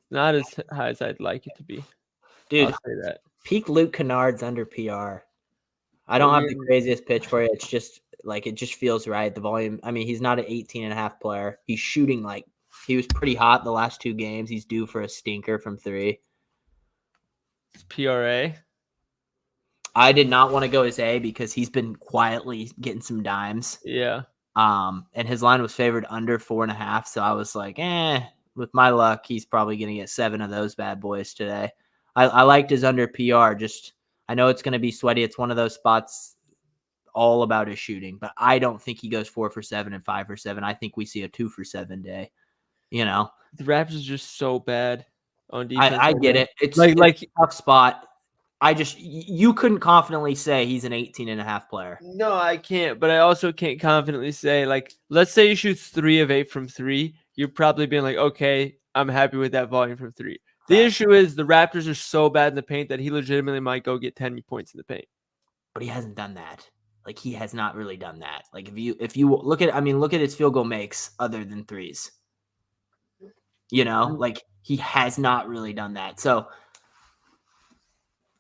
Not as high as I'd like it to be. Dude, I'll say that. Peak Luke Kennard's under PR. I don't have the craziest pitch for you. It's just like it just feels right. The volume. I mean, he's not an 18.5 player. He's shooting like he was pretty hot the last 2 games. He's due for a stinker from 3. It's PRA. I did not want to go as A because he's been quietly getting some dimes. Yeah. And his line was favored under 4.5. So I was like, with my luck, he's probably going to get 7 of those bad boys today. I liked his under PR. Just I know it's going to be sweaty. It's one of those spots all about his shooting, but I don't think he goes 4 for 7 and 5 for 7. I think we see a 2 for 7 day. You know, the Raptors are just so bad on defense. I get it. It's like a tough spot. You couldn't confidently say he's an 18.5 player. No, I can't. But I also can't confidently say, like, let's say he shoots 3 of 8 from 3. You're probably being like, okay, I'm happy with that volume from 3. The issue is the Raptors are so bad in the paint that he legitimately might go get 10 points in the paint. But he hasn't done that. Like, he has not really done that. Like, if you look at his field goal makes other than 3s. You know, like he has not really done that. So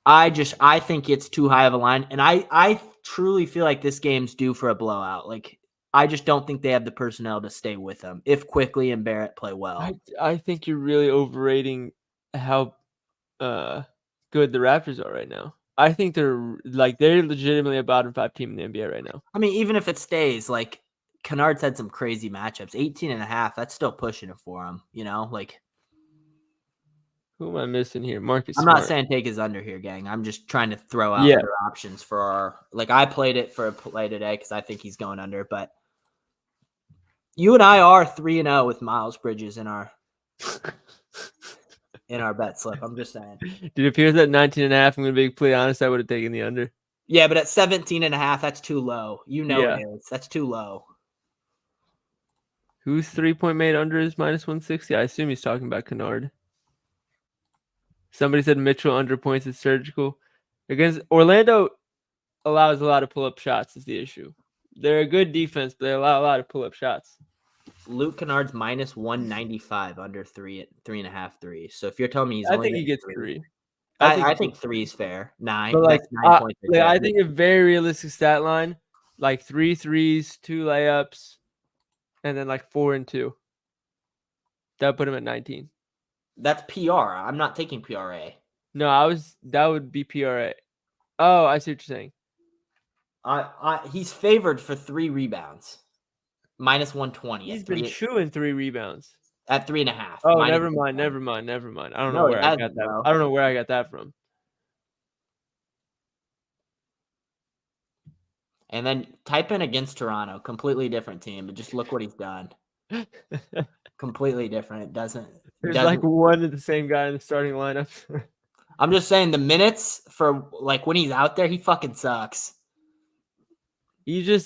I think it's too high of a line. And I truly feel like this game's due for a blowout. Like I just don't think they have the personnel to stay with him if Quickly and Barrett play well. I think you're really overrating how good the Raptors are right now. I think they're legitimately a bottom 5 team in the NBA right now. I mean, even if it stays, like Kennard's had some crazy matchups. 18.5, that's still pushing it for him, like. Who am I missing here? Marcus I'm Smart. not saying take his under here, gang. I'm just trying to throw out Yeah. other options for our. Like I played it for a play today because I think he's going under. But you and I are 3-0 with Miles Bridges in our bet slip. I'm just saying. Dude, if he was at 19.5, I'm gonna be completely honest. I would have taken the under. Yeah, but at 17.5, that's too low. Yeah. It is. That's too low. Whose 3-point made under is -160? I assume he's talking about Kennard. Somebody said Mitchell under points is surgical. Against Orlando allows a lot of pull-up shots is the issue. They're a good defense, but they allow a lot of pull-up shots. Luke Kennard's -195 under 3.5 threes. So if you're telling me he's I only think he gets 3, 3. I think 3 is fair. 9. But That's 9 points. I think a very realistic stat line, like 3 threes, 2 layups, and then like 4 and 2. That put him at 19. That's PR. I'm not taking PRA. No, that would be PRA. Oh, I see what you're saying. He's favored for 3 rebounds. -120. He's been chewing 3 rebounds. At 3.5. Oh, never mind. I don't know where I got that. Bro. I don't know where I got that from. And then type in against Toronto. Completely different team, but just look what he's done. Completely different. It doesn't. There's like one of the same guy in the starting lineup. I'm just saying the minutes for like when he's out there, he fucking sucks. You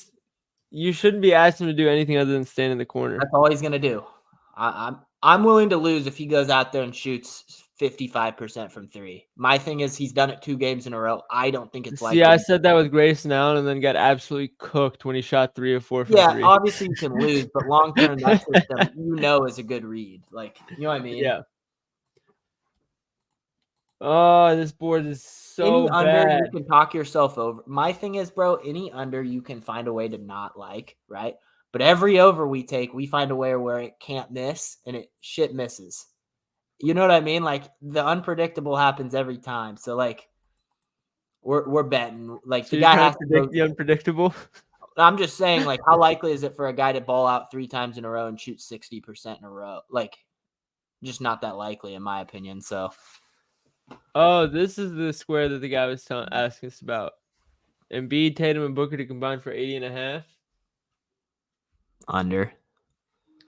shouldn't be asking him to do anything other than stand in the corner. That's all he's gonna do. I'm willing to lose if he goes out there and shoots 55% from 3. My thing is he's done it 2 games in a row. I don't think it's like. Yeah, I said that with Grayson Allen and then got absolutely cooked when he shot 3 or 4 from 3. Yeah, obviously you can lose, but long term that system is a good read. Like, you know what I mean? Yeah. Oh, this board is so any bad. Under, you can talk yourself over. My thing is, bro, any under you can find a way to not like, right? But every over we take, we find a way where it can't miss and it shit misses. You know what I mean? Like the unpredictable happens every time. So like we're betting. Like So the guy has to predict the unpredictable. I'm just saying, like, how likely is it for a guy to ball out 3 times in a row and shoot 60% in a row? Like, just not that likely, in my opinion. So. Oh, this is the square that the guy was asking us about. Embiid, Tatum, and Booker to combine for 80.5. Under.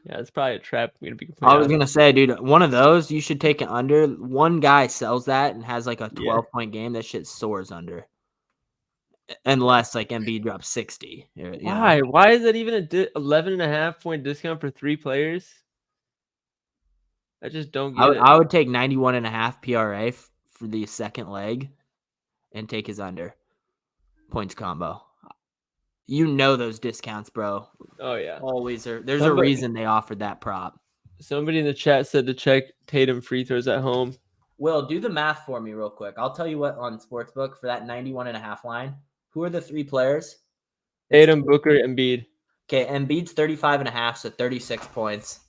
Yeah, it's probably a trap. I'm gonna be I was gonna say, dude, one of those you should take it under. One guy sells that and has like a 12-point game. That shit soars under. Unless like Embiid drops 60. Why? Why is that even a 11.5-point discount for 3 players? I just don't get it. I would take 91.5 PRA for the second leg and take his under points combo. You know those discounts, bro. Oh, yeah. Always are. There's a reason they offered that prop. Somebody in the chat said to check Tatum free throws at home. Will, do the math for me real quick. I'll tell you what on Sportsbook for that 91.5 line. Who are the 3 players? Tatum, Booker, Embiid. Okay, Embiid's 35.5, so 36 points.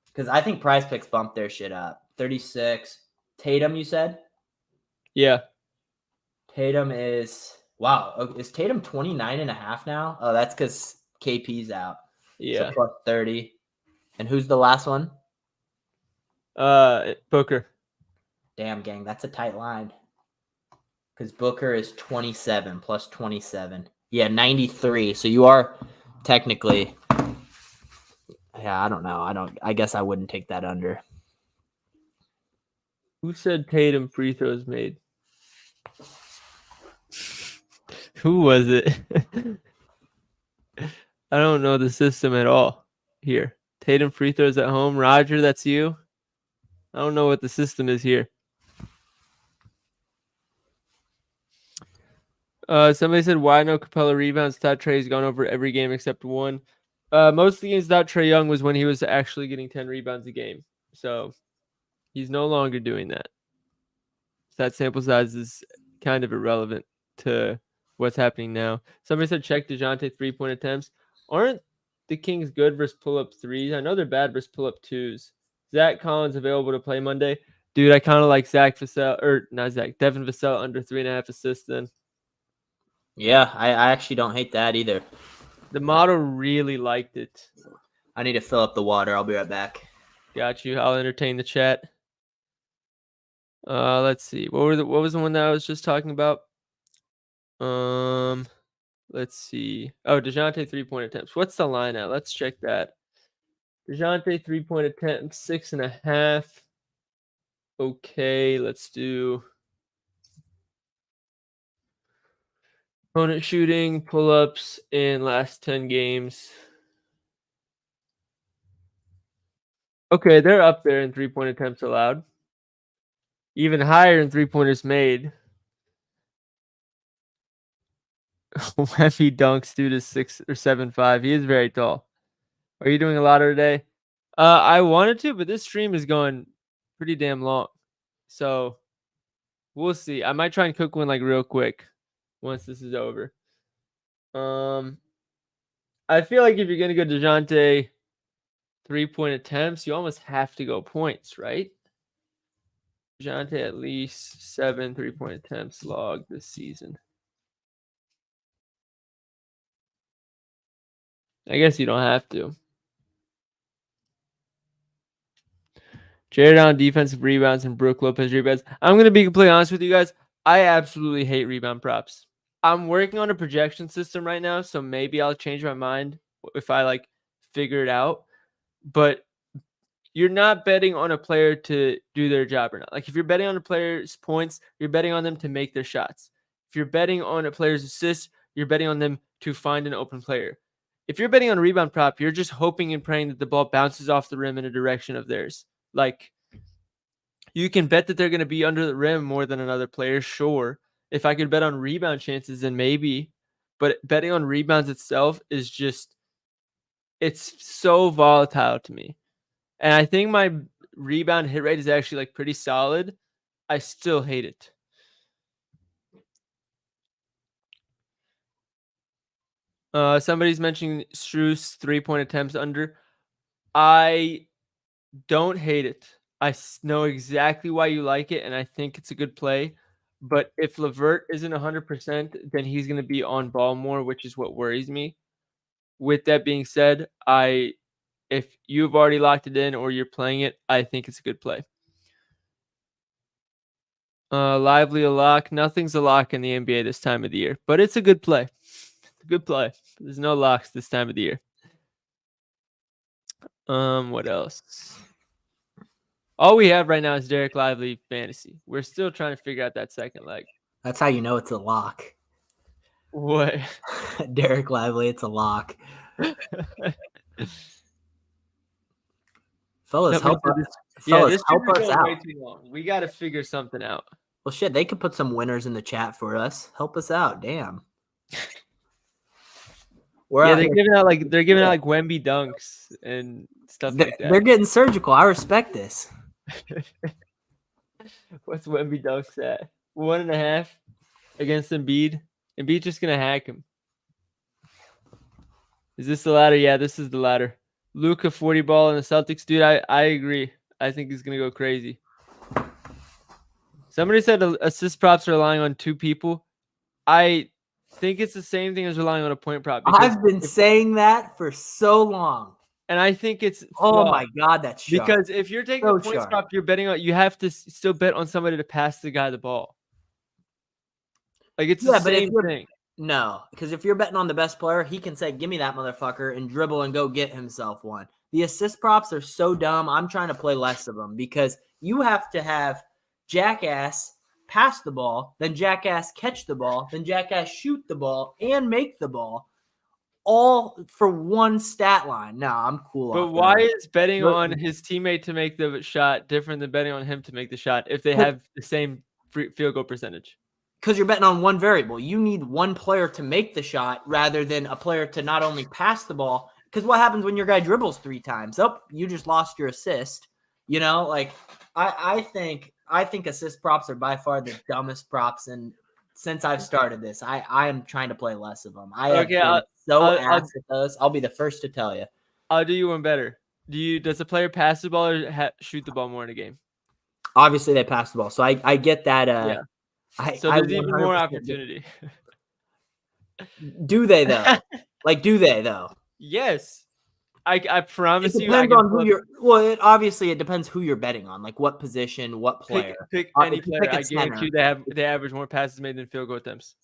Because I think Prize Picks bumped their shit up. 36. Tatum, you said? Yeah. Tatum is... Wow. Is Tatum 29.5 now? Oh, that's because KP's out. Yeah. So plus 30. And who's the last one? Booker. Damn, gang. That's a tight line. Because Booker is 27 plus 27. Yeah, 93. So you are technically... Yeah, I don't know. I guess I wouldn't take that under. Who said Tatum free throws made? Who was it? I don't know the system at all here. Tatum free throws at home. Roger, that's you. I don't know what the system is here. Somebody said, why no Capella rebounds? Thought Trey's gone over every game except one. Most of the games without Trae Young was when he was actually getting 10 rebounds a game. So he's no longer doing that. That sample size is kind of irrelevant to what's happening now. Somebody said check DeJounte 3-point attempts. Aren't the Kings good versus pull-up threes? I know they're bad versus pull-up twos. Zach Collins available to play Monday. Dude, I kind of like Devin Vassell under 3.5 assists then. Yeah, I actually don't hate that either. The model really liked it. I need to fill up the water. I'll be right back. Got you. I'll entertain the chat. Let's see. What was the one that I was just talking about? Let's see. Oh, DeJounte 3-point attempts. What's the line at? Let's check that. DeJounte 3-point attempts, 6.5. Okay, let's do opponent shooting, pull-ups in last 10 games. Okay, they're up there in 3-point attempts allowed. Even higher in 3-pointers made. Wemby dunks dude is 6 or 7'5". He is very tall. Are you doing a lot today? I wanted to, but this stream is going pretty damn long. So we'll see. I might try and cook one like real quick once this is over. I feel like if you're gonna go DeJounte 3-point attempts, you almost have to go points, right? DeJounte at least 7 3-point attempts logged this season. I guess you don't have to. Jared on defensive rebounds and Brook Lopez rebounds. I'm going to be completely honest with you guys. I absolutely hate rebound props. I'm working on a projection system right now, so maybe I'll change my mind if I like figure it out. But you're not betting on a player to do their job or not. Like if you're betting on a player's points, you're betting on them to make their shots. If you're betting on a player's assists, you're betting on them to find an open player. If you're betting on a rebound prop, you're just hoping and praying that the ball bounces off the rim in a direction of theirs. Like, you can bet that they're going to be under the rim more than another player, sure. If I could bet on rebound chances, then maybe. But betting on rebounds itself is just, it's so volatile to me. And I think my rebound hit rate is actually like pretty solid. I still hate it. Somebody's mentioning Strus 3-point attempts under. I don't hate it. I know exactly why you like it, and I think it's a good play. But if LeVert isn't 100%, then he's going to be on ball more, which is what worries me. With that being said, if you've already locked it in or you're playing it, I think it's a good play. Lively a lock. Nothing's a lock in the NBA this time of the year, but it's a good play. It's a good play. There's no locks this time of the year. What else? All we have right now is Derek Lively fantasy. We're still trying to figure out that second leg. That's how you know it's a lock. What? Derek Lively, it's a lock. Fellas, help us out. Way too long. We got to figure something out. Well, shit, they could put some winners in the chat for us. Help us out, damn. They're giving out like Wemby dunks and stuff like that. They're getting surgical. I respect this. What's Wemby dunks at? 1.5 against Embiid. Embiid just gonna hack him. Is this the ladder? Yeah, this is the ladder. Luka 40 ball in the Celtics, dude. I agree. I think he's gonna go crazy. Somebody said assist props are relying on 2 people. I think it's the same thing as relying on a point prop. I've been saying that for so long. And I think it's flawed. Oh my god, that's sharp. Because if you're taking a point prop, you're betting on. You have to still bet on somebody to pass the guy the ball. Like it's the same thing. No, because if you're betting on the best player, he can say, "Give me that motherfucker," and dribble and go get himself one. The assist props are so dumb. I'm trying to play less of them because you have to have Jackass pass the ball, then Jackass catch the ball, then Jackass shoot the ball and make the ball. All for one stat line. No, I'm cool. But why is betting on his teammate to make the shot different than betting on him to make the shot if they have the same field goal percentage? Because you're betting on one variable. You need one player to make the shot rather than a player to not only pass the ball. Because what happens when your guy dribbles 3 times? Oh, you just lost your assist. You know, like I think assist props are by far the dumbest props in since I've started this. I am trying to play less of them. I have Okay, been so I'll ass at those. I'll be the first to tell you. I'll do you one better. Does the player pass the ball or shoot the ball more in a game? Obviously, they pass the ball, so I get that. Yeah. So I there's even more 100% opportunity. do they though? Like, do they though? Yes. I It promise you. depends on who you're. Well, obviously, it depends who you're betting on. Like, what position, what player. Pick any If you player. pick a I guarantee center, they average more passes made than field goal attempts.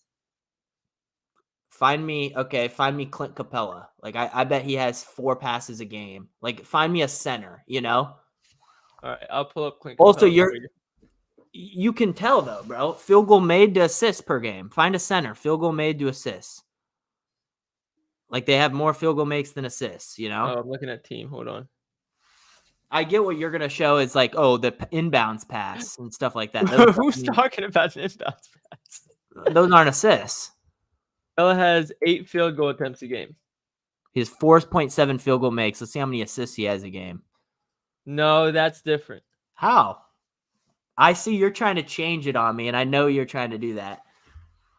find me Clint Capella. Like, I bet he has 4 passes a game. Like, find me a center. All right, I'll pull up Clint. Also, Capella. you can tell though, bro. Field goal made to assist per game. Find a center. Field goal made to assists. Like, they have more field goal makes than assists. Oh, I'm looking at team. Hold on. I get what you're gonna show is like, oh, the inbounds pass and stuff like that. Who's talking about an inbounds pass? Those aren't assists. Capella has 8 field goal attempts a game. He has 4.7 field goal makes. Let's see how many assists he has a game. No, that's different. How? I see you're trying to change it on me, and I know you're trying to do that.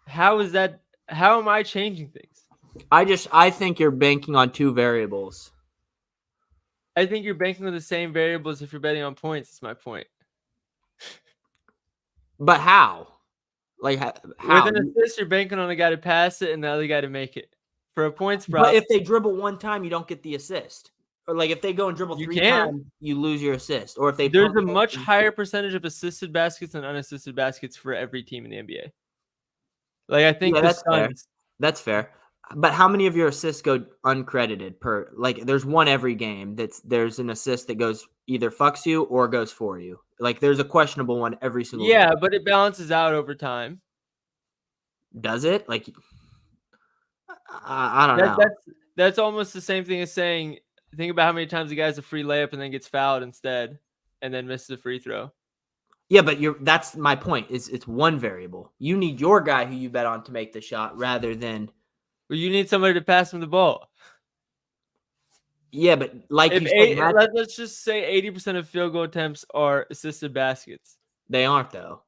How is that? How am I changing things? I think you're banking on 2 variables. I think you're banking on the same variables if you're betting on points. That's my point. But how? Like, how? With an assist, you're banking on a guy to pass it and the other guy to make it. For a points prop. But if they dribble one time, you don't get the assist. Or like if they go and dribble 3 times, you lose your assist. Or if there's a much higher percentage of assisted baskets than unassisted baskets for every team in the NBA. Like, I think that's fair. That's fair. But how many of your assists go uncredited per? Like, there's one every game there's an assist that goes either fucks you or goes for you. Like, there's a questionable one every single game. But it balances out over time. Does it? Like, I don't know. That's almost the same thing as saying, think about how many times the guy's a free layup and then gets fouled instead, and then misses a free throw. Yeah, but that's my point. It's one variable. You need your guy who you bet on to make the shot rather than. Well, you need somebody to pass him the ball. Yeah, but like you said, let's just say 80% of field goal attempts are assisted baskets. They aren't though.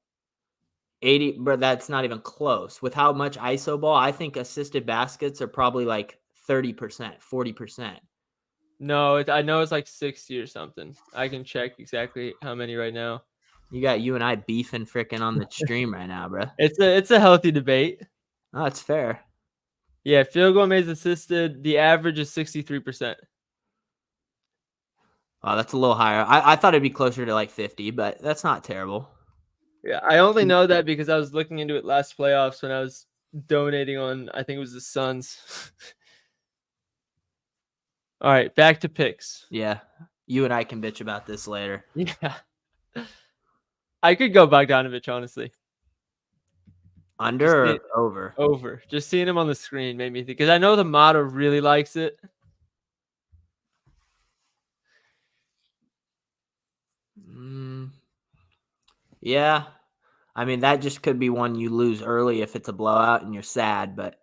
80, but that's not even close. With how much ISO ball, I think assisted baskets are probably like 30%, 40%. No, I know it's like 60 or something. I can check exactly how many right now. You and I beefing freaking on the stream right now, bro. It's a healthy debate. Oh, it's fair. Yeah, field goal made assisted. The average is 63%. Oh, that's a little higher. I thought it'd be closer to like 50, but that's not terrible. Yeah, I only know that because I was looking into it last playoffs when I was donating on, I think it was the Suns. All right, back to picks. Yeah, you and I can bitch about this later. Yeah. I could go Bogdanovich, honestly. Under or over? Over. Just seeing him on the screen made me think, because I know the model really likes it. Yeah. I mean, that just could be one you lose early if it's a blowout and you're sad, but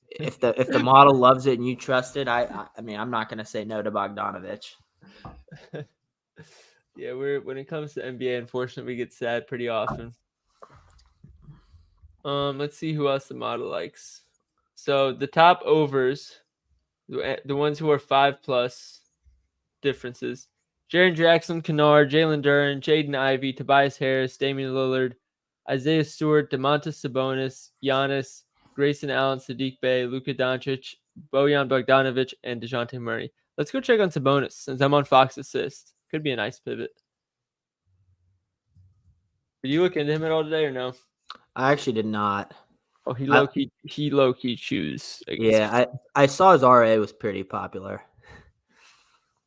if the model loves it and you trust it, I mean, I'm not going to say no to Bogdanovich. Yeah, when it comes to NBA, unfortunately, we get sad pretty often. Let's see who else the model likes. So the top overs, the ones who are 5+ differences: Jaren Jackson, Kennard, Jalen Duren, Jaden Ivey, Tobias Harris, Damian Lillard, Isaiah Stewart, Domantas Sabonis, Giannis, Grayson Allen, Sadiq Bey, Luka Doncic, Bojan Bogdanovic, and DeJounte Murray. Let's go check on Sabonis since I'm on Fox Assist. Could be a nice pivot. Did you look into him at all today or no? I actually did not. Oh, he low key choose. Yeah, I saw his RA was pretty popular.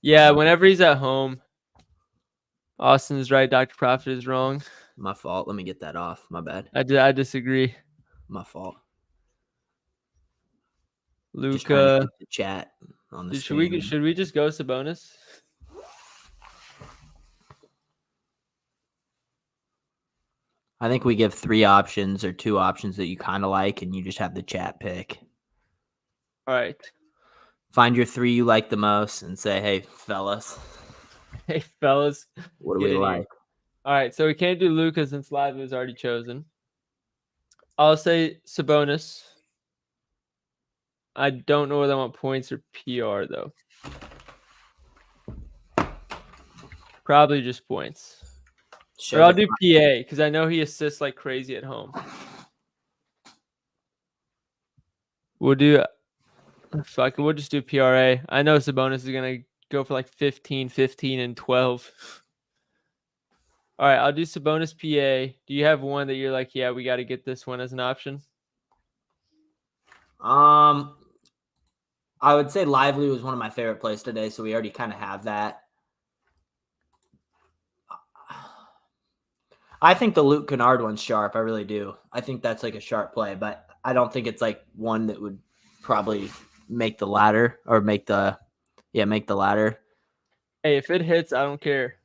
Yeah, whenever he's at home, Austin is right. Dr. Profit is wrong. My fault. Let me get that off. My bad. I disagree. My fault. Luka. The chat on the Should we just go Sabonis? I think we give 3 options or 2 options that you kind of like, and you just have the chat pick. All right. Find your 3 you like the most and say, hey, fellas. Hey, fellas. What do we like? All right, so we can't do Luka since Live was already chosen. I'll say Sabonis. I don't know whether I want points or PR though. Probably just points. Or I'll do PA because I know he assists like crazy at home. We'll just do PRA. I know Sabonis is gonna go for like 15, 15, and 12. All right, I'll do Sabonis PA. Do you have one that you're like, yeah, we got to get this one as an option? I would say Lively was one of my favorite plays today, so we already kind of have that. I think the Luke Kennard one's sharp. I really do. I think that's like a sharp play, but I don't think it's like one that would probably make the ladder or make the ladder. Hey, if it hits, I don't care.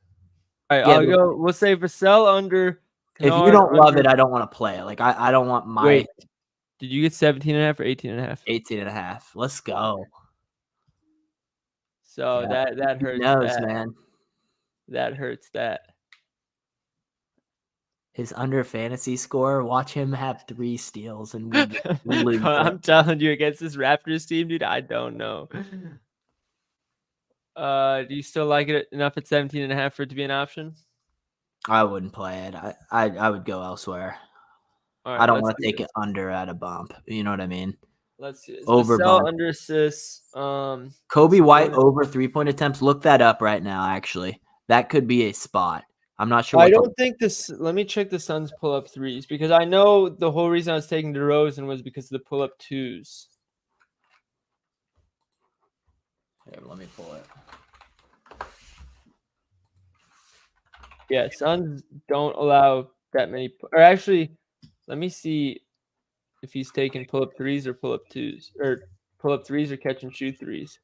All right, I'll go. We'll say Vassell under. Kennard, if you don't love it, I don't want to play it. Like I don't want my. Wait, did you get 17.5 or 18.5? 18.5. Let's go. So that hurts. That, man. That hurts. That. His under fantasy score, watch him have 3 steals and lose. I'm telling you, against this Raptors team, dude, I don't know. Do you still like it enough at 17.5 for it to be an option? I wouldn't play it. I would go elsewhere. Right, I don't want to take it under at a bump. You know what I mean? Let's see. Over bump. Under assists. Kobe White over 3-point attempts. Look that up right now, actually. That could be a spot. I'm not sure. I don't think this. Let me check the Suns pull-up threes because I know the whole reason I was taking DeRozan was because of the pull-up twos. Here, let me pull it. Yeah, Suns don't allow that many. Or actually, let me see if he's taking pull-up threes or pull-up twos, or pull-up threes or catch-and-shoot threes.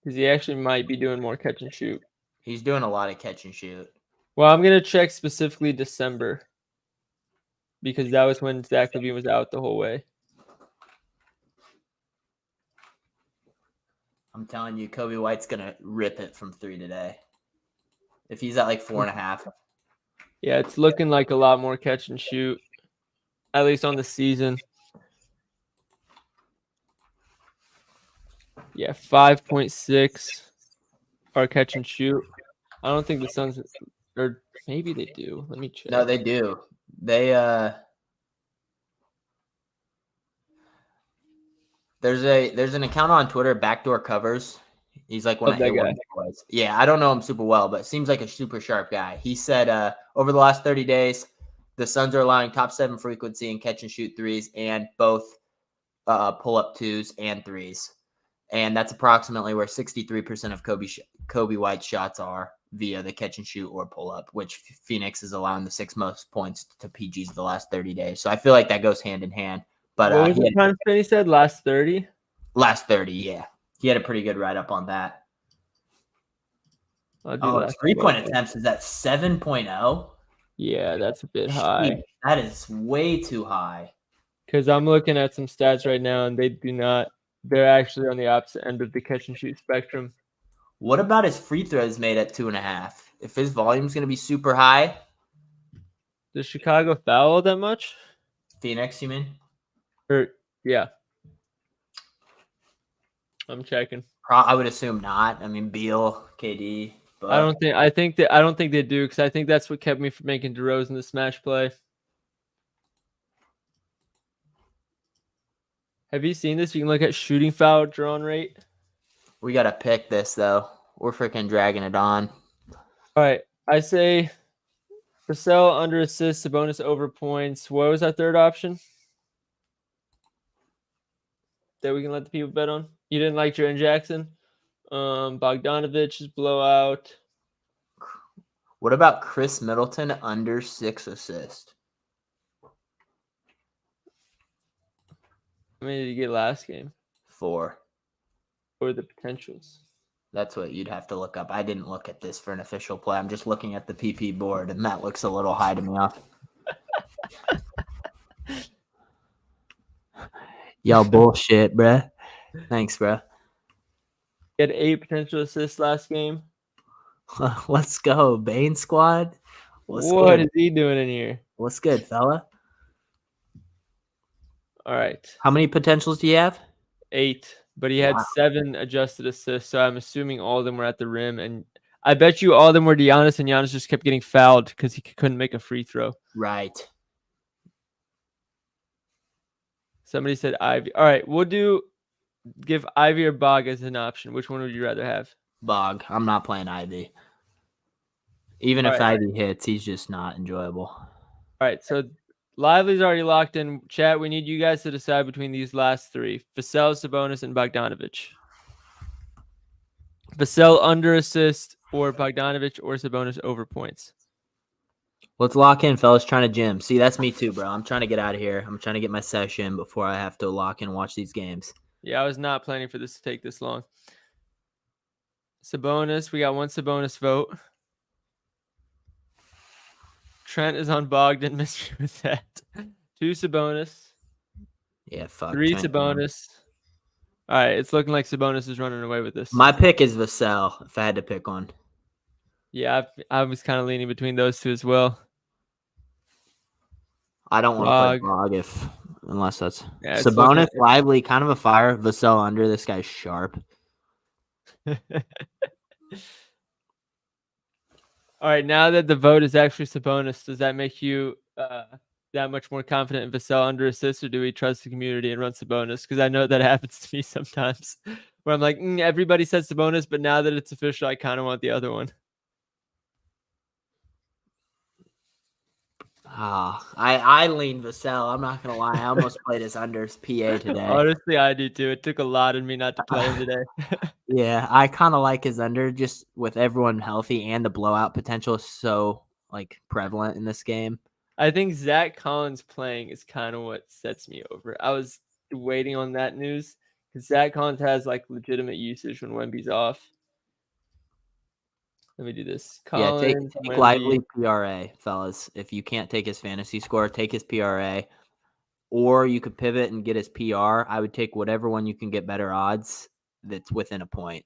Because he actually might be doing more catch and shoot. He's doing a lot of catch and shoot. Well, I'm going to check specifically December. Because that was when Zach LaVine was out the whole way. I'm telling you, Kobe White's going to rip it from 3 today. If he's at like 4.5. Yeah, it's looking like a lot more catch and shoot. At least on the season. Yeah, 5.6 are catch and shoot. I don't think the Suns, or maybe they do. Let me check. No, they do. They there's an account on Twitter, Backdoor Covers. He's like one of the boys. Yeah, I don't know him super well, but seems like a super sharp guy. He said over the last 30 days, the Suns are allowing top 7 frequency in catch and shoot threes and both pull up 2s and 3s. And that's approximately where 63% of Kobe White's shots are via the catch and shoot or pull up, which Phoenix is allowing the 6th most points to PGs the last 30 days. So I feel like that goes hand in hand. But what was the time span he said? Last 30? Last 30, yeah. He had a pretty good write up on that. His 3-point attempts is at 7.0. Yeah, that's a bit high. That is way too high. Because I'm looking at some stats right now, and they do not. They're actually on the opposite end of the catch and shoot spectrum. What about his free throws made at 2.5? If his volume's going to be super high. Does Chicago foul that much? Phoenix, you mean? Yeah. I'm checking. I would assume not. I mean, Beal, KD. But I don't think they do, because I think that's what kept me from making DeRozan the smash play. Have you seen this? You can look at shooting foul drawn rate. We got to pick this, though. We're freaking dragging it on. All right. I say Vassell under assists, Sabonis over points. What was our third option that we can let the people bet on? You didn't like Jaren Jackson? Bogdanovich's blowout. What about Chris Middleton under 6 assists? How many did you get last game? 4. What are the potentials? That's what you'd have to look up. I didn't look at this for an official play. I'm just looking at the PP board, and that looks a little high to me. Y'all bullshit, bruh. Thanks, bruh. He had 8 potential assists last game. Let's go, Bane squad. What is he doing in here? What's good, fella? All right. How many potentials do you have? 8, but he had Wow. 7 adjusted assists, so I'm assuming all of them were at the rim, and I bet you all of them were to Giannis, and Giannis just kept getting fouled because he couldn't make a free throw. Right. Somebody said Ivy. All right, give Ivy or Bog as an option. Which one would you rather have? Bog. I'm not playing Ivy. Even if Ivy hits, he's just not enjoyable. All right, so Lively's already locked in. Chat, we need you guys to decide between these last 3. Vassell, Sabonis, and Bogdanovic. Vassell under assist or Bogdanovic or Sabonis over points. Let's lock in, fellas. Trying to gym. See, that's me too, bro. I'm trying to get out of here. I'm trying to get my session before I have to lock in and watch these games. Yeah, I was not planning for this to take this long. Sabonis, we got 1 Sabonis vote. Trent is on Bogdan. Mystery with that. 2 Sabonis. Yeah, fuck. 3 Trent Sabonis. All right, it's looking like Sabonis is running away with this. My pick is Vassell, if I had to pick one. Yeah, I was kind of leaning between those 2 as well. I don't want to play Bog unless that's Sabonis, Lively, kind of a fire. Vassell under. This guy's sharp. All right, now that the vote is actually Sabonis, does that make you that much more confident in Vassell under assist, or do we trust the community and run Sabonis? Because I know that happens to me sometimes, where I'm like, everybody says Sabonis, but now that it's official, I kind of want the other one. I lean Vassell. I'm not gonna lie. I almost played his unders PA today. Honestly, I do too. It took a lot in me not to play him today. Yeah, I kind of like his under, just with everyone healthy and the blowout potential is so prevalent in this game. I think Zach Collins playing is kind of what sets me over. I was waiting on that news because Zach Collins has legitimate usage when Wemby's off. Let me do this. Collins, take Lively PRA, fellas. If you can't take his fantasy score, take his PRA. Or you could pivot and get his PR. I would take whatever one you can get better odds that's within a point.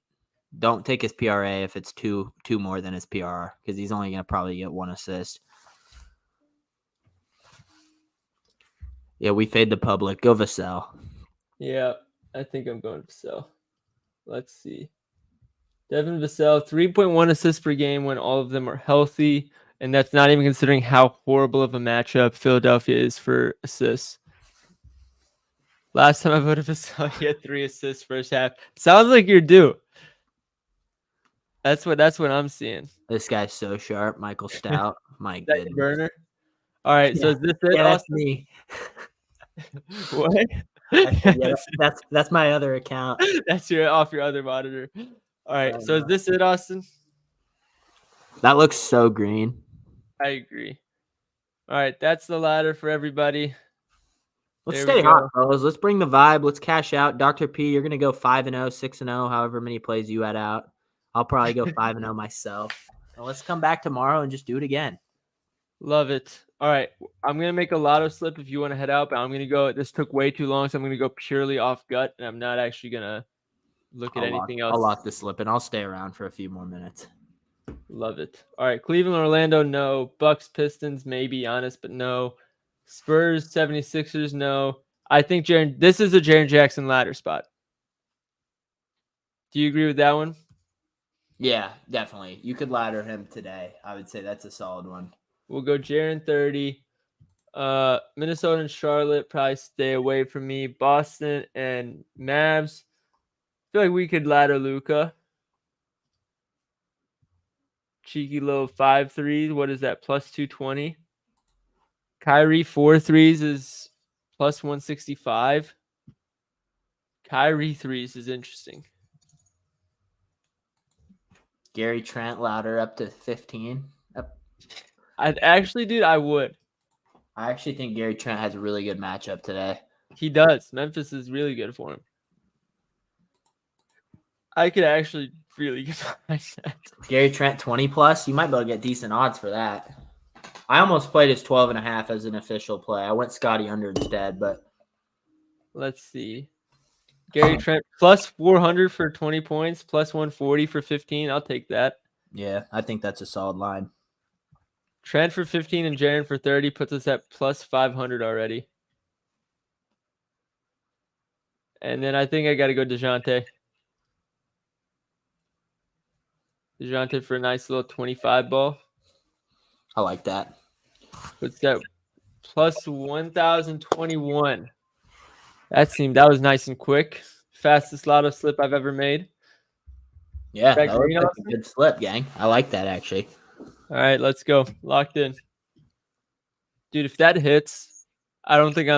Don't take his PRA if it's two more than his PR, because he's only going to probably get 1 assist. Yeah, we fade the public. Go Vassell. Yeah, I think I'm going Vassell. Let's see. Devin Vassell, 3.1 assists per game when all of them are healthy, and that's not even considering how horrible of a matchup Philadelphia is for assists. Last time I voted Vassell, he had 3 assists first half. Sounds like you're due. That's what I'm seeing. This guy's so sharp, Michael Stout. My goodness. Burner. All right, so is this it? Yeah, that's me. What? Yeah, that's my other account. That's off your other monitor. All right, so is this it, Austin? That looks so green. I agree. All right, that's the ladder for everybody. Let's stay hot, fellas. Let's bring the vibe. Let's cash out. Dr. P, you're going to go 5-0, 6-0, however many plays you had out. I'll probably go 5-0 myself. Now let's come back tomorrow and just do it again. Love it. All right, I'm going to make a lotto slip if you want to head out, but I'm going to go. This took way too long, so I'm going to go purely off gut, and I'm not actually going to look at anything else. I'll lock the slip, and I'll stay around for a few more minutes. Love it. All right, Cleveland, Orlando, no. Bucks, Pistons, maybe, honest, but no. Spurs, 76ers, no. I think this is a Jaren Jackson ladder spot. Do you agree with that one? Yeah, definitely. You could ladder him today. I would say that's a solid one. We'll go Jaren 30. Minnesota and Charlotte probably stay away from me. Boston and Mavs. I feel like we could ladder Luka. Cheeky little 5 threes. What is that? Plus 220. Kyrie 4 threes is plus 165. Kyrie threes is interesting. Gary Trent louder up to 15. I'd actually, dude, I would. I actually think Gary Trent has a really good matchup today. He does. Memphis is really good for him. I could actually really get behind that. Gary Trent 20 plus. You might be able to get decent odds for that. I almost played his 12.5 as an official play. I went Scotty under instead, but let's see. Gary Trent plus 400 for 20 points, plus 140 for 15. I'll take that. Yeah, I think that's a solid line. Trent for 15 and Jaren for 30 puts us at plus 500 already. And then I think I got to go DeJounte. DeJounte for a nice little 25 ball. I like that. Puts that plus 1,021. That was nice and quick. Fastest lotto slip I've ever made. Yeah, That that looks green like Austin? a good slip, gang. I like that, actually. All right, let's go. Locked in. Dude, if that hits, I don't think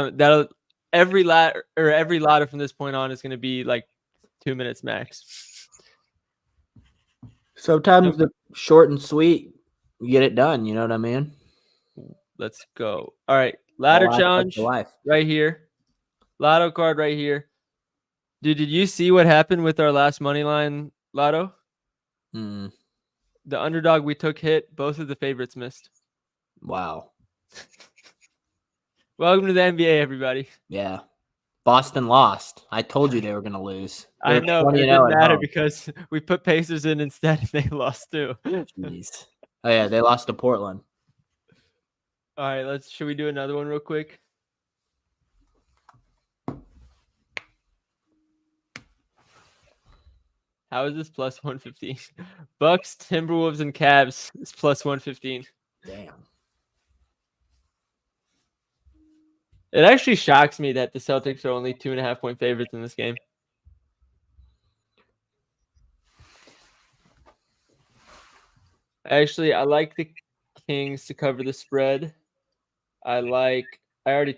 every lotto from this point on is going to be like 2 minutes max. Sometimes the short and sweet, you get it done. You know what I mean? Let's go. All right, ladder challenge right here. Lotto card right here. Dude, did you see what happened with our last money line lotto? Mm. The underdog we took hit. Both of the favorites missed. Wow. Welcome to the NBA, everybody. Yeah. Boston lost. I told you they were going to lose. I know, but it didn't matter because we put Pacers in instead and they lost too. Jeez. Oh, yeah, they lost to Portland. All right, should we do another one real quick? How is this plus 115? Bucks, Timberwolves, and Cavs is plus 115. Damn. It actually shocks me that the Celtics are only 2.5 point favorites in this game. Actually, I like the Kings to cover the spread. I took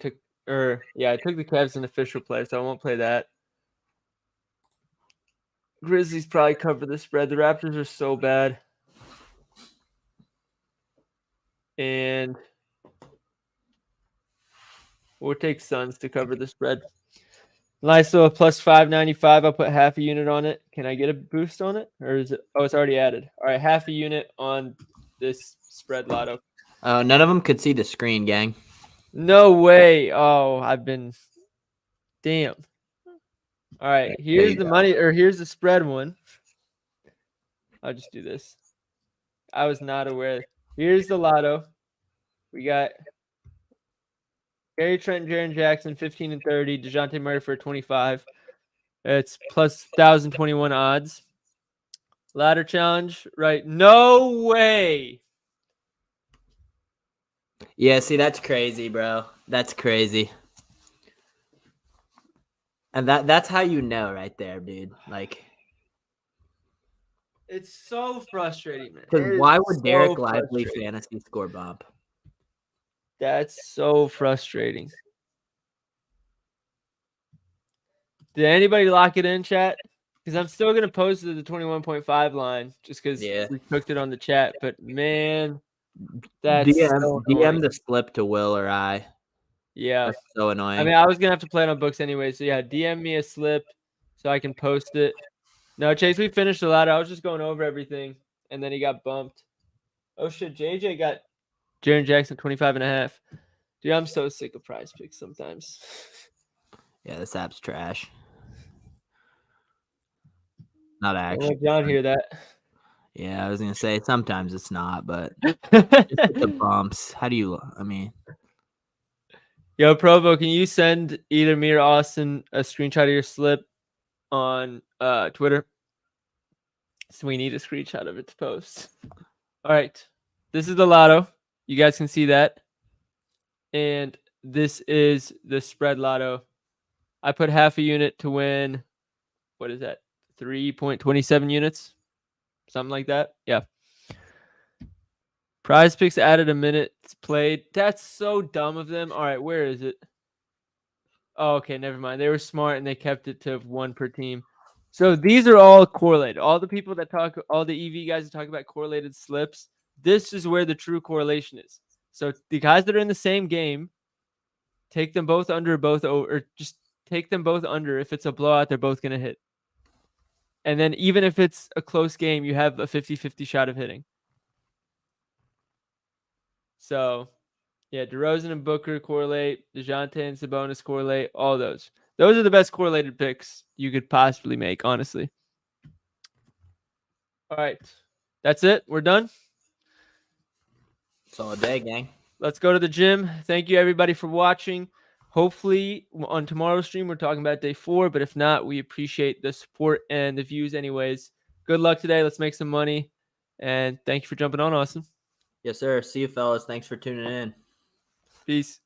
the Cavs in official play, so I won't play that. Grizzlies probably cover the spread. The Raptors are so bad. And we'll take Suns to cover the spread. Nice little plus 595. I'll put half a unit on it. Can I get a boost on it? Or is it? Oh, it's already added. All right, half a unit on this spread lotto. None of them could see the screen, gang. No way. Oh, damn. All right, here's the money, or here's the spread one. I'll just do this. I was not aware. Here's the lotto. We got Gary Trent, Jaren Jackson, 15 and 30. DeJounte Murray for 25. It's plus 1,021 odds. Ladder challenge, right? No way. Yeah, see, that's crazy, bro. That's crazy. And that's how you know right there, dude. Like, it's so frustrating, man. Because why would Derek Lively fantasy score bump? That's so frustrating. Did anybody lock it in, chat? Because I'm still going to post it to the 21.5 line just because we cooked it on the chat. But, man, that's DM the slip to Will or I. Yeah. That's so annoying. I mean, I was going to have to play it on books anyway. So, yeah, DM me a slip so I can post it. No, Chase, we finished the ladder. I was just going over everything, and then he got bumped. Oh, shit. JJ got Jaren Jackson 25.5. Dude, I'm so sick of Prize Picks sometimes. Yeah, this app's trash. Not actually. I'll let John hear that. Yeah, I was going to say sometimes it's not, but the bumps. How do you, I mean. Yo, Provo, can you send either me or Austin a screenshot of your slip on Twitter? So we need a screenshot of it to post. All right. This is the lotto. You guys can see that. And this is the spread lotto. I put half a unit to win. What is that? 3.27 units? Something like that. Yeah. Prize Picks added a minute played. That's so dumb of them. All right, where is it? Oh, okay, never mind. They were smart and they kept it to one per team. So these are all correlated. All the people that talk, all the EV guys that talk about correlated slips, this is where the true correlation is. So the guys that are in the same game, take them both under, both over, or just take them both under. If it's a blowout, they're both going to hit. And then even if it's a close game, you have a 50-50 shot of hitting. So, yeah, DeRozan and Booker correlate. DeJounte and Sabonis correlate. All those. Those are the best correlated picks you could possibly make, honestly. All right. That's it. We're done. Solid day, gang. Let's go to the gym. Thank you, everybody, for watching. Hopefully, on tomorrow's stream, we're talking about day 4. But if not, we appreciate the support and the views anyways. Good luck today. Let's make some money. And thank you for jumping on, Austin. Yes, sir. See you, fellas. Thanks for tuning in. Peace.